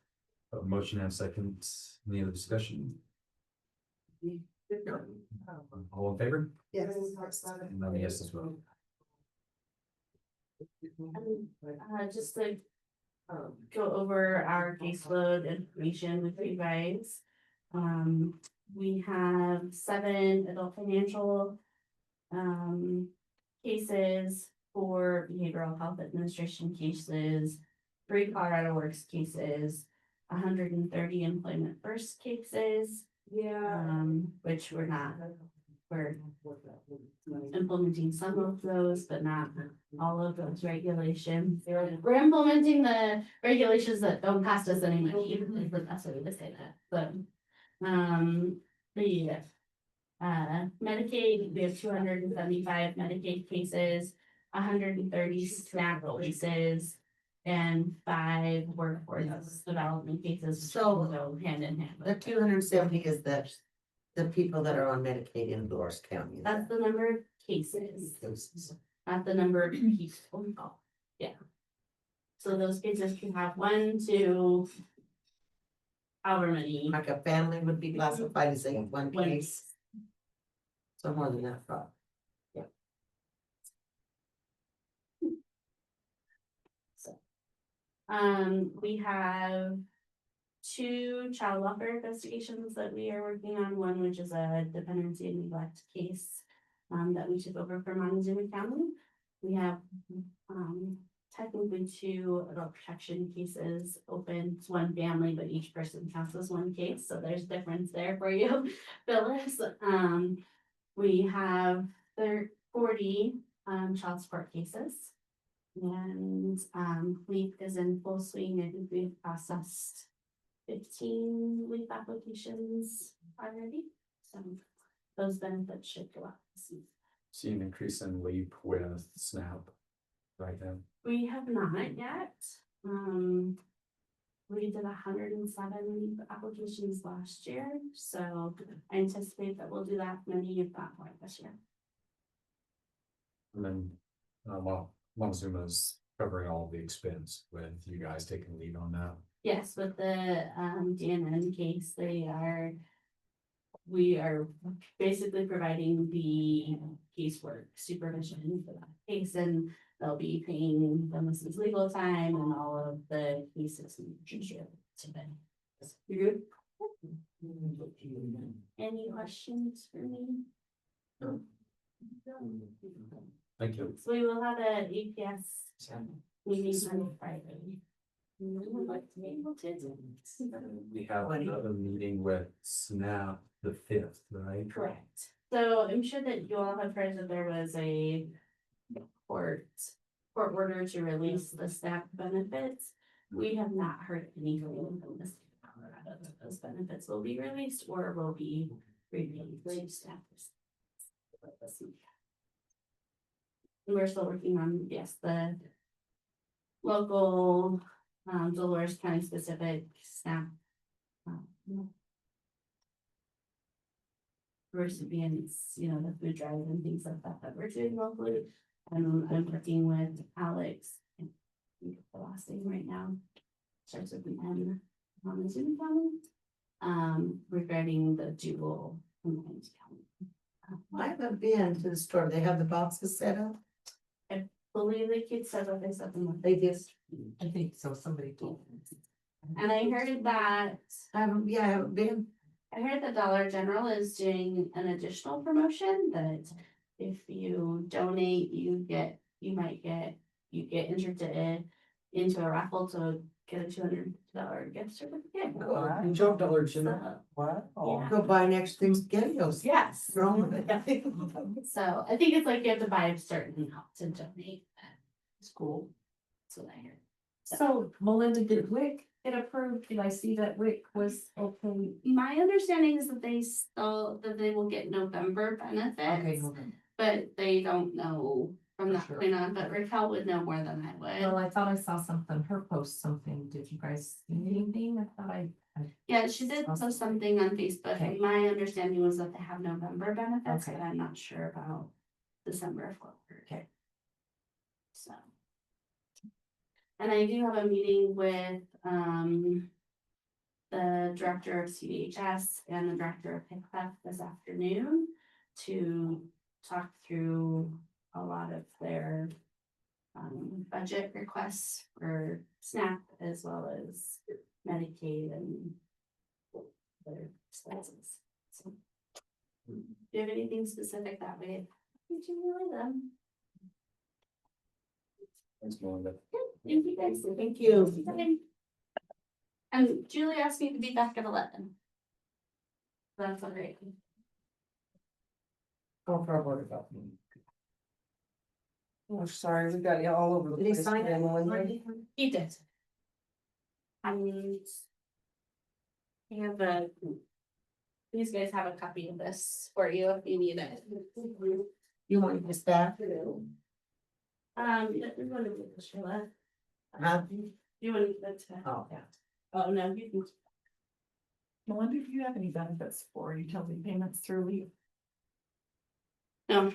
A motion and second, any other discussion? All in favor?
Yes.
And I'm a yes as well.
Just to go over our caseload information with you guys. We have 7 adult financial cases, 4 behavioral health administration cases, 3 Colorado Works cases, 130 employment first cases. Which we're implementing some of those, but not all of those regulations. We're implementing the regulations that don't cost us any money, is the best way to say that, but. The Medicaid, we have 275 Medicaid cases, 130 SNAP cases. And 5 workforce development cases, so go hand in hand.
The 270 is the people that are on Medicaid in Dolores County.
That's the number of cases, not the number of people. Yeah. So those cases can have 1 to however many.
Like a family would be classified as a one case. So more than that, probably.
We have 2 child welfare investigations that we are working on, one which is a dependency and neglect case that we took over from Montezuma County. We have technically 2 adult protection cases open. It's 1 family, but each person counts as 1 case, so there's difference there for you, Phyllis. We have 40 child support cases. And LEAP is in full swing. I think we've processed 15 LEAP applications already. So those benefits should go up.
See an increase in LEAP with SNAP right now.
We have not yet. We did 107 LEAP applications last year, so I anticipate that we'll do that many, if not more, this year.
And then, Montezuma's covering all the expense with you guys taking lead on that.
Yes, with the DNN case, we are basically providing the casework supervision for that case, and they'll be paying the Mrs. legal time and all of the cases in the future to them. You good? Any questions for me?
Thank you.
So we will have a APS meeting on Friday. We would like to be able to.
We have another meeting with SNAP the 5th, right?
Correct. So I'm sure that you all have heard that there was a court order to release the SNAP benefits. We have not heard anything from the state of Colorado that those benefits will be released or will be repaid to staff. We're still working on, yes, the local, Dolores County specific SNAP. Recipients, you know, the food drive and things like that that we're doing locally. And I'm working with Alex, and I think the last name right now starts with an N, Montezuma County, regarding the dual complaint county.
I haven't been to the store. They have the boxes set up.
Believe the kids said what they said in the.
They just, I think so. Somebody told me.
And I heard that,
I haven't been.
I heard that Dollar General is doing an additional promotion that if you donate, you get entered into a raffle to get a $200 gift certificate.
Good
job, Dollar
So,
Wow.
Yeah.
Go buy next thing's Spaghettios.
yes.
Wrong with it.
So I think it's like you have to buy a certain amount to donate.
It's cool.
That's what I heard.
So Melinda, did WIC get approved? Did I see that WIC was okay?
My understanding is that they will get November benefits.
Okay, hold on.
But they don't know
from that
Sure.
point on, but Raquel would know more than I
Well,
would.
I thought I saw something, her post something. Did you guys see anything? I thought I.
Yeah, she did post something on Facebook,
Okay.
and my understanding was that they have November benefits,
Okay.
but I'm not sure about December forward.
Okay.
So. And I do have a meeting with, the director of CDHS and the director of PICFAF this afternoon to talk through a lot of their budget requests for SNAP as well as Medicaid and other expenses. So, do you have anything specific that way? You can relay them.
Thanks, Melinda.
Thank you guys. Thank you. And Julie asked me to be back at 11. That's all right.
Go for a word about me. Oh, sorry, we got you all over the
Did he
place.
sign it?
today, Melinda.
He did. And I have a, these guys have a copy of this for you if you need it.
You want this back?
Yeah, we want to do this, Sheila. You want to do that?
Oh, yeah.
Oh, no, you can.
Melinda, do you have any benefits for utility payments through leave?
No,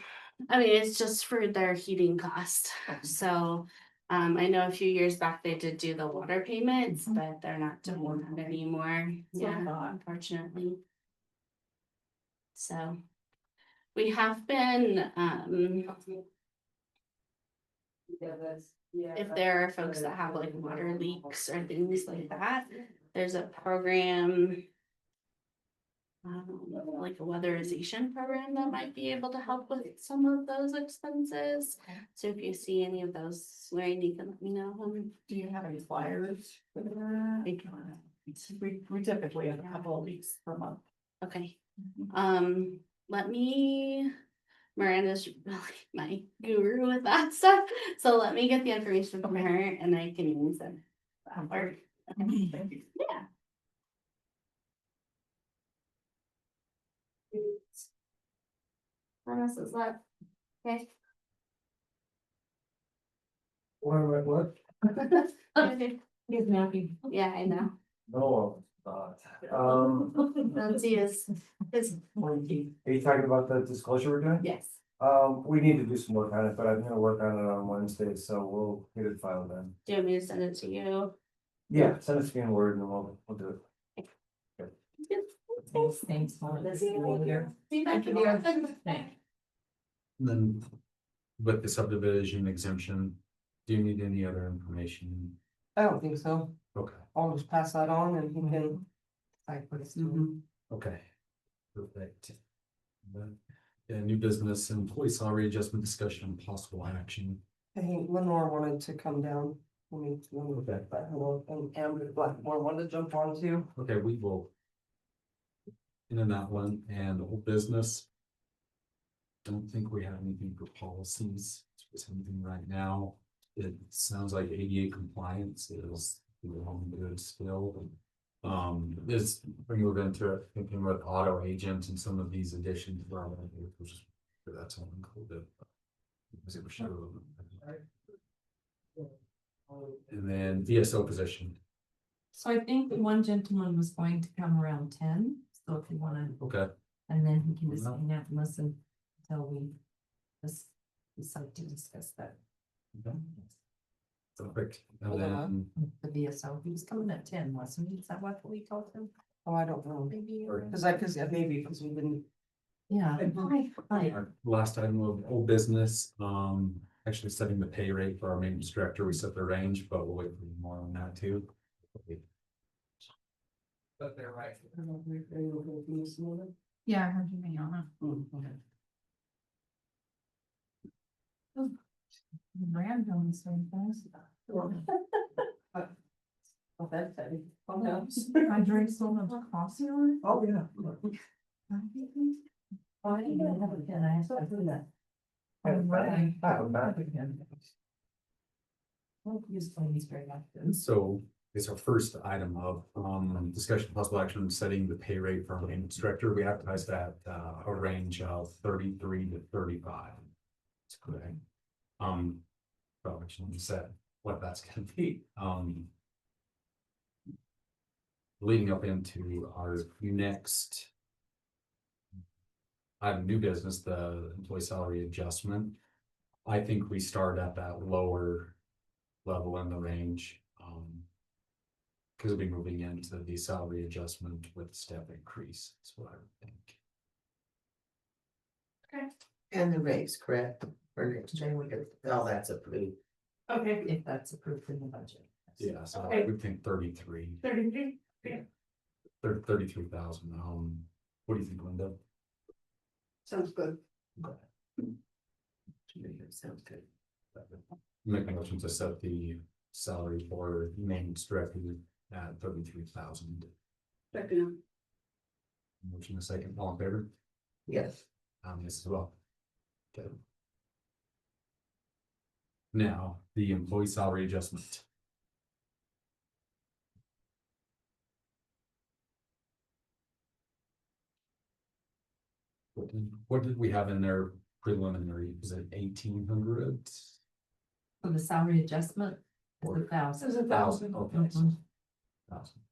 I mean, it's just for their heating cost, so. I know a few years back they did do the water payments, but they're not doing that anymore, yeah, unfortunately. So. We have been, if there are folks that have like water leaks or things like that, there's a program. Like a weatherization program that might be able to help with some of those expenses. So if you see any of those, Lorraine, you can let me know.
Do you have any flyers for that? We typically have a couple of weeks per month.
Okay, let me, Miranda's really my guru with that stuff, so let me get the information from her and I can use them. Or, okay.
Thank you.
Yeah. What else is left? Okay.
What?
Okay.
He's napping.
Yeah, I know.
No,
Nancy is,
are you talking about the disclosure we're doing?
yes.
We need to do some work on it, but I'm gonna work on it on Wednesday, so we'll get it filed then.
Do you want me to send it to you?
Yeah, send us in Word and we'll do it.
Thanks, Melinda.
See you later. See you back
Thank
in
you.
the office.
Thanks.
Then with the subdivision exemption, do you need any other information?
I don't think so.
Okay,
I'll just pass that on and he can.
I put it
Mhm.
okay. Perfect. Yeah, new business employee salary adjustment discussion and possible action.
I think Lenore wanted to come down.
Okay.
But hello, and Amber Blackmore wanted to jump on too.
Okay, we will. In that one and old business. Don't think we have anything for policies, anything right now. It sounds like ADA compliance is good still. This, we move into it, thinking with auto agents and some of these additions, well, that's all included. Was it for sure? And then VSO position,
So I think one gentleman was going to come around 10, so if you wanna,
okay,
and then he can just hang out and listen until we just decide to discuss that.
perfect, and then,
The VSO, he was coming at 10, wasn't he? Is that what we told him?
Oh, I don't know.
Maybe.
Cause maybe because we didn't.
Yeah.
our last item of old business, actually setting the pay rate for our maintenance director, we set the range, but we'll wait for more on that too.
But they're right.
Yeah, I heard you, Mayana. Brand going so fast.
Oh, that's funny. Oh, no.
I drank so much coffee on it.
Oh, yeah.
Oh, I didn't even have a pen, I have to do that. Use phone very often.
So it's our first item of discussion possible action setting the pay rate for our maintenance director. We advertised that a range of 33 to 35. That's correct. Probably shouldn't have said what that's gonna be, leading up into our next. I have new business, the employee salary adjustment. I think we start at that lower level in the range, because we'll be moving into the salary adjustment with step increase, that's what I would think.
And the raise, correct? For next year, we get, all that's approved,
Okay,
if that's approved in the budget.
Yeah, so I
Okay.
would think 33,
33,
33,000, what do you think, Linda?
Sounds good.
Sounds good.
Make a motion to set the salary for maintenance director at 33,000.
Second.
Motion a second, all in favor?
Yes.
Yes as well. Okay. Now, the employee salary adjustment. What did we have in there preliminary? Is it 1,800?
For the salary adjustment,
Or-
it's 1,000.
this is 1,000.
Okay. 1,000.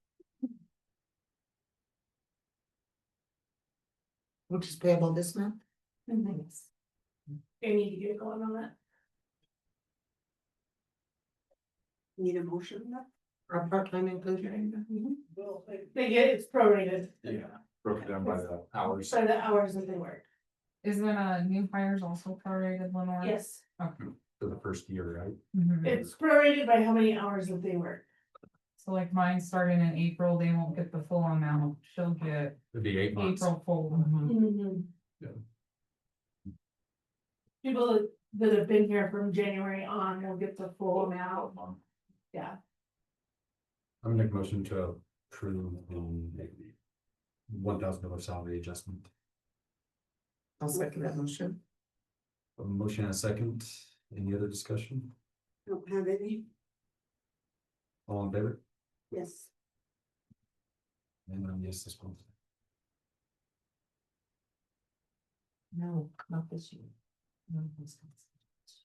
Which is payable this month?
Yes. I need to get going on that.
Need a motion on that?
Or part-time included?
They get, it's prorated
Yeah, broken down by the hours.
by the hours that they work.
Isn't new hires also prorated, Lenore?
Yes,
For the first year, right?
Mhm.
it's prorated by how many hours that they work.
So like mine starting in April, they won't get the full amount, she'll get
It'd be 8 months.
April full.
Yeah.
People that have been here from January on will get the full amount. Yeah,
I'm gonna make a motion to approve the $1,000 salary adjustment.
I'll second that motion.
A motion and a second. Any other discussion?
Don't have any?
All in favor?
Yes.
And yes, this one.
No, not this year. No, this is-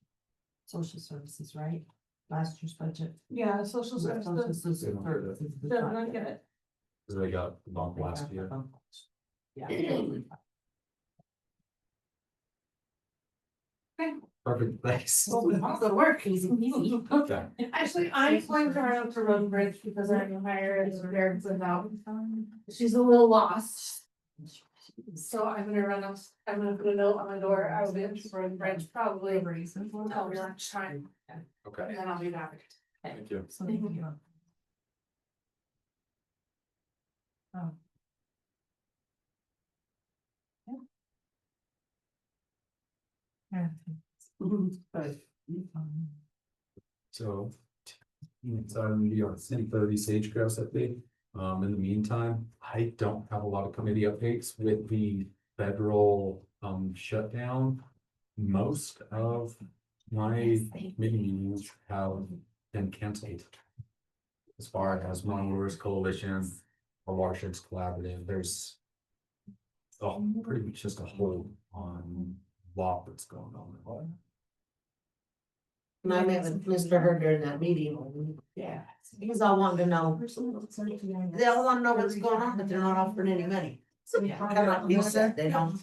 Social services, right? Last year's budget.
yeah, social services,
Services.
doesn't get it.
Because they got bumped last year.
Yeah.
Perfect, thanks.
Also work, easy.
Okay.
Actually, I'm going to run up to Road and Bridge because I can hire as a Eric's without. She's a little lost. So I'm gonna run up, I'm gonna put a note on the door, I will be up to Road and Bridge probably until lunchtime,
Okay,
and then I'll be back.
thank you.
So thank you. Oh. Yeah.
So. It's on the City 30 Sage Grouse update. In the meantime, I don't have a lot of committee updates with the federal shutdown. Most of my committee meetings have been canceled. As far as Monroe's Coalition or Watersheds Collaborative, there's pretty much just a hold on law that's going on.
And I met with Mr. Hurd during that meeting.
Yeah.
Because I wanted to know, they all wanna know what's going on, but they're not offering any money. Kind of like you said, they don't,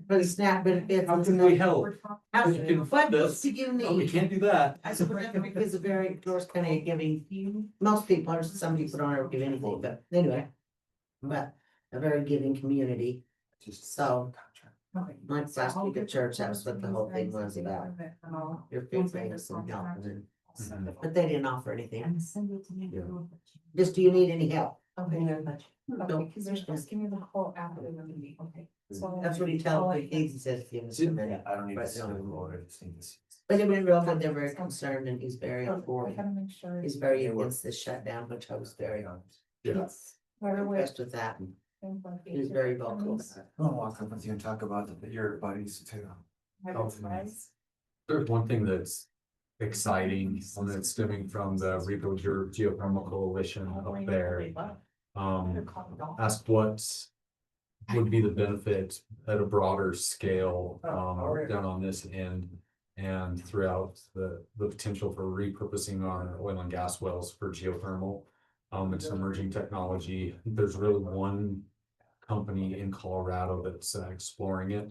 for the SNAP benefits.
How can we help?
How-
We can fund this.
What do you
No, we
need?
can't do that.
I said, it's a very, Doris County giving, most people are, some people don't ever give anything, but anyway. But a very giving community, so. Like last week at church, that was what the whole thing was about. Your food banks and helping, but they didn't offer anything. Just, do you need any help?
Okay, very much. Okay, because they're supposed to give me the whole after the meeting, okay. So
That's what he tells me, he says, give us a minute.
I don't need to
Right,
see
no.
the order, just need to see.
But they've been real good, they're very concerned and he's very on
I
board.
gotta make sure.
He's very against this shutdown, which I was very
Yeah.
impressed with that. He's very vocal.
I'll walk up with you and talk about your buddies too.
There's one thing that's exciting, and that's stemming from the Rico Geothermal Coalition up there. Asked what would be the benefit at a broader scale, down on this end. and throughout the potential for repurposing our oil and gas wells for geothermal. It's an emerging technology. There's really one company in Colorado that's exploring it.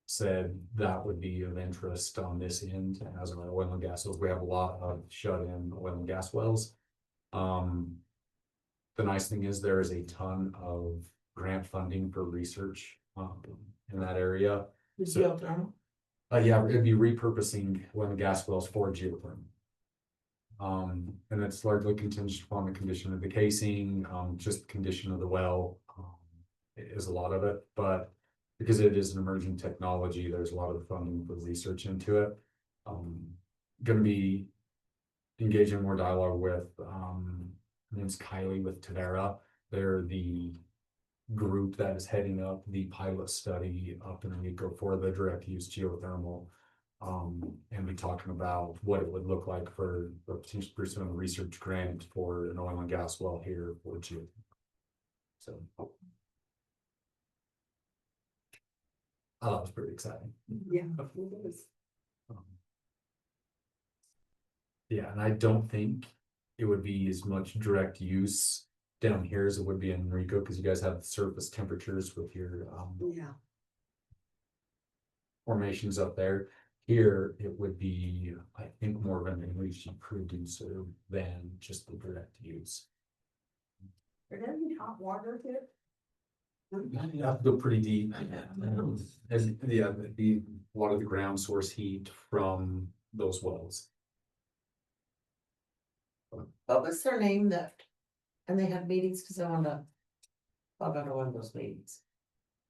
Said that would be of interest on this end as our oil and gas wells. We have a lot of shut-in oil and gas wells. The nice thing is there is a ton of grant funding for research in that area.
The
So-
geothermal.
Yeah, it'd be repurposing oil and gas wells for geothermal. And it's largely contingent upon the condition of the casing, just condition of the well, is a lot of it, but because it is an emerging technology, there's a lot of funding for research into it. Gonna be engaging more dialogue with, her name's Kylie with Tavera. They're the group that is heading up the pilot study up in Rico for the direct use geothermal. And be talking about what it would look like for the potential pursuing a research grant for an oil and gas well here for geothermal. So. I thought it was pretty exciting.
Yeah.
Yeah, and I don't think it would be as much direct use down here as it would be in Rico, because you guys have surface temperatures with your
Yeah.
formations up there. Here, it would be, I think, more of an enriched producer than just the direct use.
Are there any hot water here?
You have to go pretty deep. And yeah, the a lot of the ground source heat from those wells.
What was their name that, and they had meetings, cause I wanna. I'll go to one of those meetings.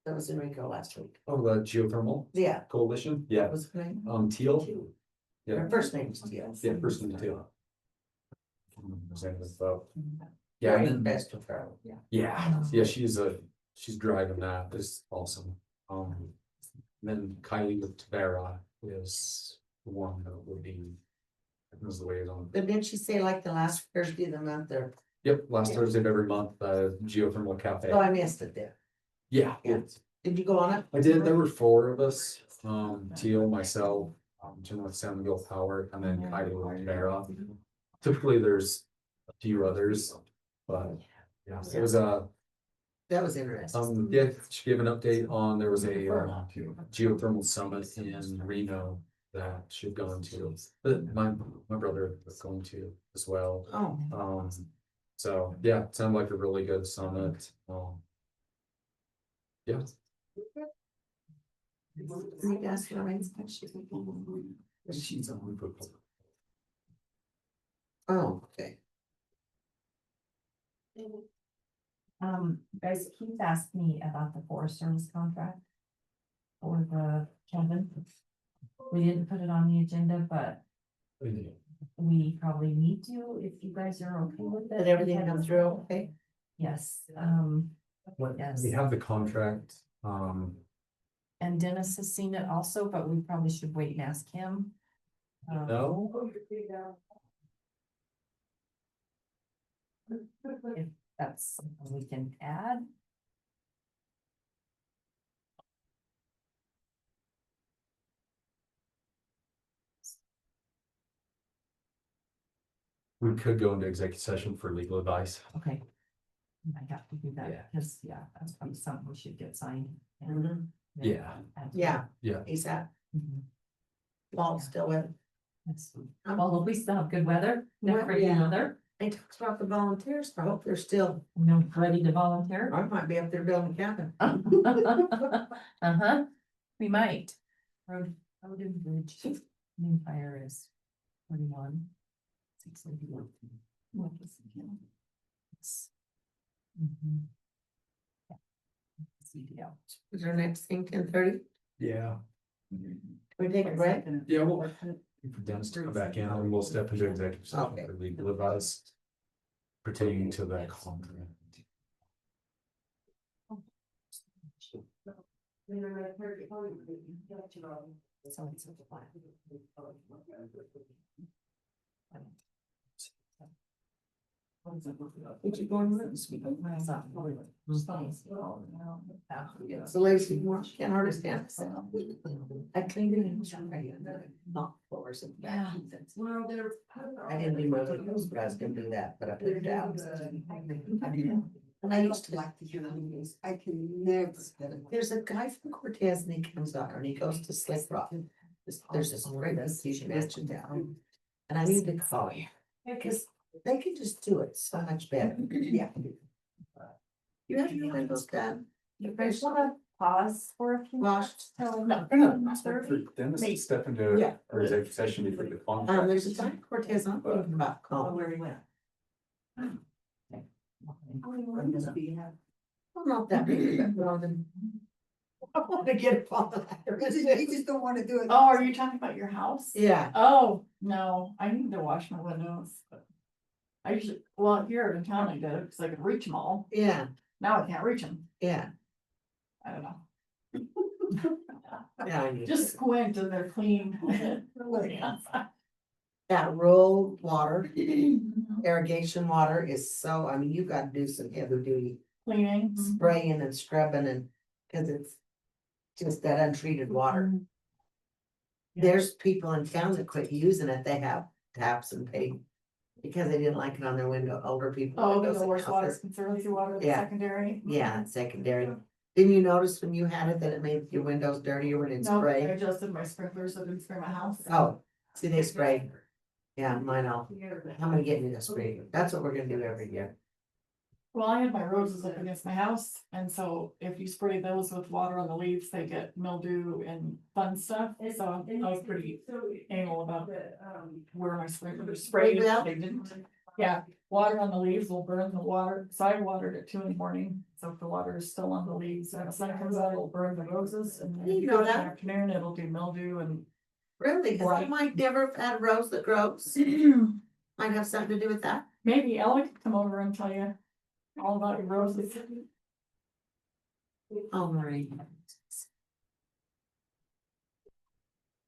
That was in Rico last week.
Oh, the geothermal
Yeah.
coalition? Yeah,
What was her name?
Teal? Yeah,
Her first name was Teal.
yeah, first name Teal. Yeah,
Very
and then,
impressed with her, yeah.
yeah, she's driving that, it's awesome. Then Kylie with Tavera is the one that would be. Is the way it's on.
But didn't she say like the last Thursday of the month or,
Yep, last Thursday of every month, geothermal cafe.
oh, I missed it there.
Yeah,
Yeah. Did you go on it?
I did, there were 4 of us, Teal, myself, Jim with Samuel Power, and then Kylie with Tavera. Typically, there's a few others, but yeah, it was
That was interesting.
yeah, she gave an update on, there was a geothermal summit in Reno that she'd gone to, that my brother was going to as well.
Oh,
So yeah, it sounded like a really good summit. Yeah.
you asked Lorraine's question.
She's on.
Oh, okay.
Guys, Keith asked me about the Forest Service contract. For the Kevin. We didn't put it on the agenda, but we probably need to, if you guys are okay with it.
Did everything come through okay?
Yes, yes.
We have the contract,
And Dennis has seen it also, but we probably should wait and ask him.
no,
If that's something we can add.
we could go into executive session for legal advice.
Okay. I have to do
Yeah.
that, because, yeah, that's probably something we should get signed.
Mhm.
Yeah.
Yeah.
Yeah.
He's at,
Mhm.
Paul's still with.
That's- Well, we still have good weather, no
Well,
crazy
yeah.
weather,
They talked about the volunteers, I hope they're still,
no ready to volunteer.
I might be up there building a cabin.
Uh-huh, we might. Road and bridge, new fire is 41. 681. What is it again? It's- Mhm. Yeah. CDL.
Is our next thing 10:30?
Yeah.
We take a break?
Yeah, well, for Dennis to come back in, and we'll step into executive session
Okay.
for legal advice pertaining to that contract.
So it's a plan.
Would you go on this? So Lacy, you can't hardly stand. I cleaned it and knocked floors and back. I didn't do my windows, but I was gonna do that, but I put it down. And I used to like to hear the news. I can never. There's a guy from Cortez and he comes out and he goes to Slick Rock. There's this great huge mansion down. And I need to call him. Because they can just do it so much better. Yeah. You have your windows done.
You guys wanna pause for a few?
Washed.
No.
Dennis
Me.
step into
Yeah.
our executive session before the contract.
There's a time Cortez I'm thinking about calling.
Where he went.
Well, not that big, but more than. I want to get it on the ladder. You just don't want to do it.
Oh, are you talking about your house?
Yeah,
Oh, no, I need to wash my windows. But I usually, well, here in town I did, because I could reach them all.
yeah,
Now I can't reach them.
yeah,
I don't know.
yeah. I need
Just
to.
squint and they're clean.
That rural water, irrigation water is so, I mean, you gotta do some heavy duty
Cleaning.
spraying and scrubbing and, cause it's just that untreated water. There's people in town that quit using it, they have taps and pay because they didn't like it on their window, older people.
Oh,
windows
the
and
worst water,
houses.
conservancy water, the
Yeah.
secondary.
Yeah, it's secondary. Didn't you notice when you had it that it made your windows dirtier when it
No, I
sprayed?
adjusted my sprinklers, so I didn't spray my house.
Oh, see, they spray. Yeah, mine all. I'm gonna get you to spray. That's what we're gonna do every year.
Well, I had my roses up against my house, and so if you spray those with water on the leaves, they get mildew and fun stuff, so I was pretty anal about where my sprinklers sprayed,
Well-
they didn't. Yeah, water on the leaves will burn the water, so I watered at 2 in the morning, so if the water is still on the leaves, when the sun comes out, it'll burn the roses, and then
You
in
know
the
that?
afternoon, it'll do mildew and.
Really? 'Cause I
Right.
might never have had a rose that grows. Might have something to do with that.
Maybe Ella could come over and tell you all about your roses.
Oh, Marie.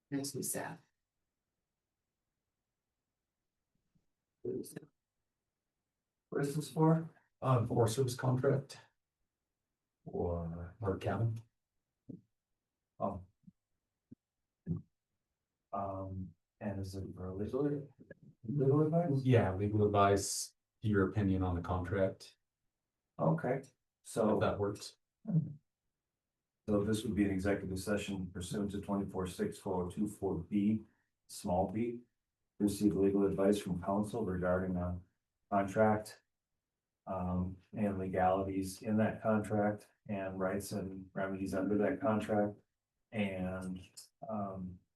Makes me sad.
What is this for?
Forest Service contract. Or cabin.
Oh. And is it for legal advice?
Yeah, legal advice, your opinion on the contract,
Okay,
if
so.
that works.
So this would be an executive session pursuant to 24-6-4024B, small b. Receive legal advice from counsel regarding a contract. And legalities in that contract and rights and remedies under that contract. And,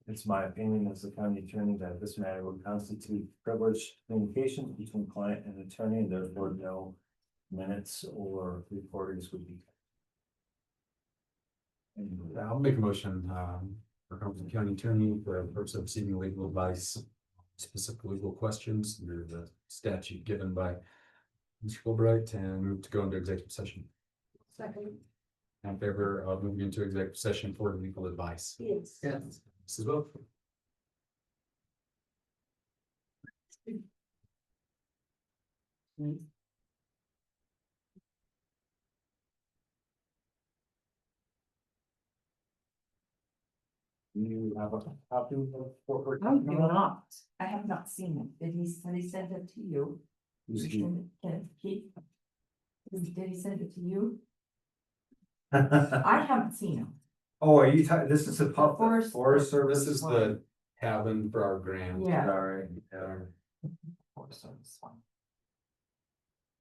it's my opinion as the county attorney that this matter would constitute privileged communications between client and attorney, and therefore no minutes or recordings would be. And
I'll make a motion, for Cumberland County Attorney for the purpose of receiving legal advice, specific legal questions under the statute given by Mr. Fulbright, and move to go into executive session.
Second.
In favor of moving into executive session for legal advice.
Yes.
Yes.
Mrs. Wilk.
you have a copy of what we're
I'm
talking about?
not, I have not seen it, did he send it to you?
Who's he?
Can he? Did he send it to you? I haven't seen him.
Oh, are you talking, this is a
Forest-
Forest Service?
This is the cabin for our grant.
Yeah.
Sorry,
Forest Service one.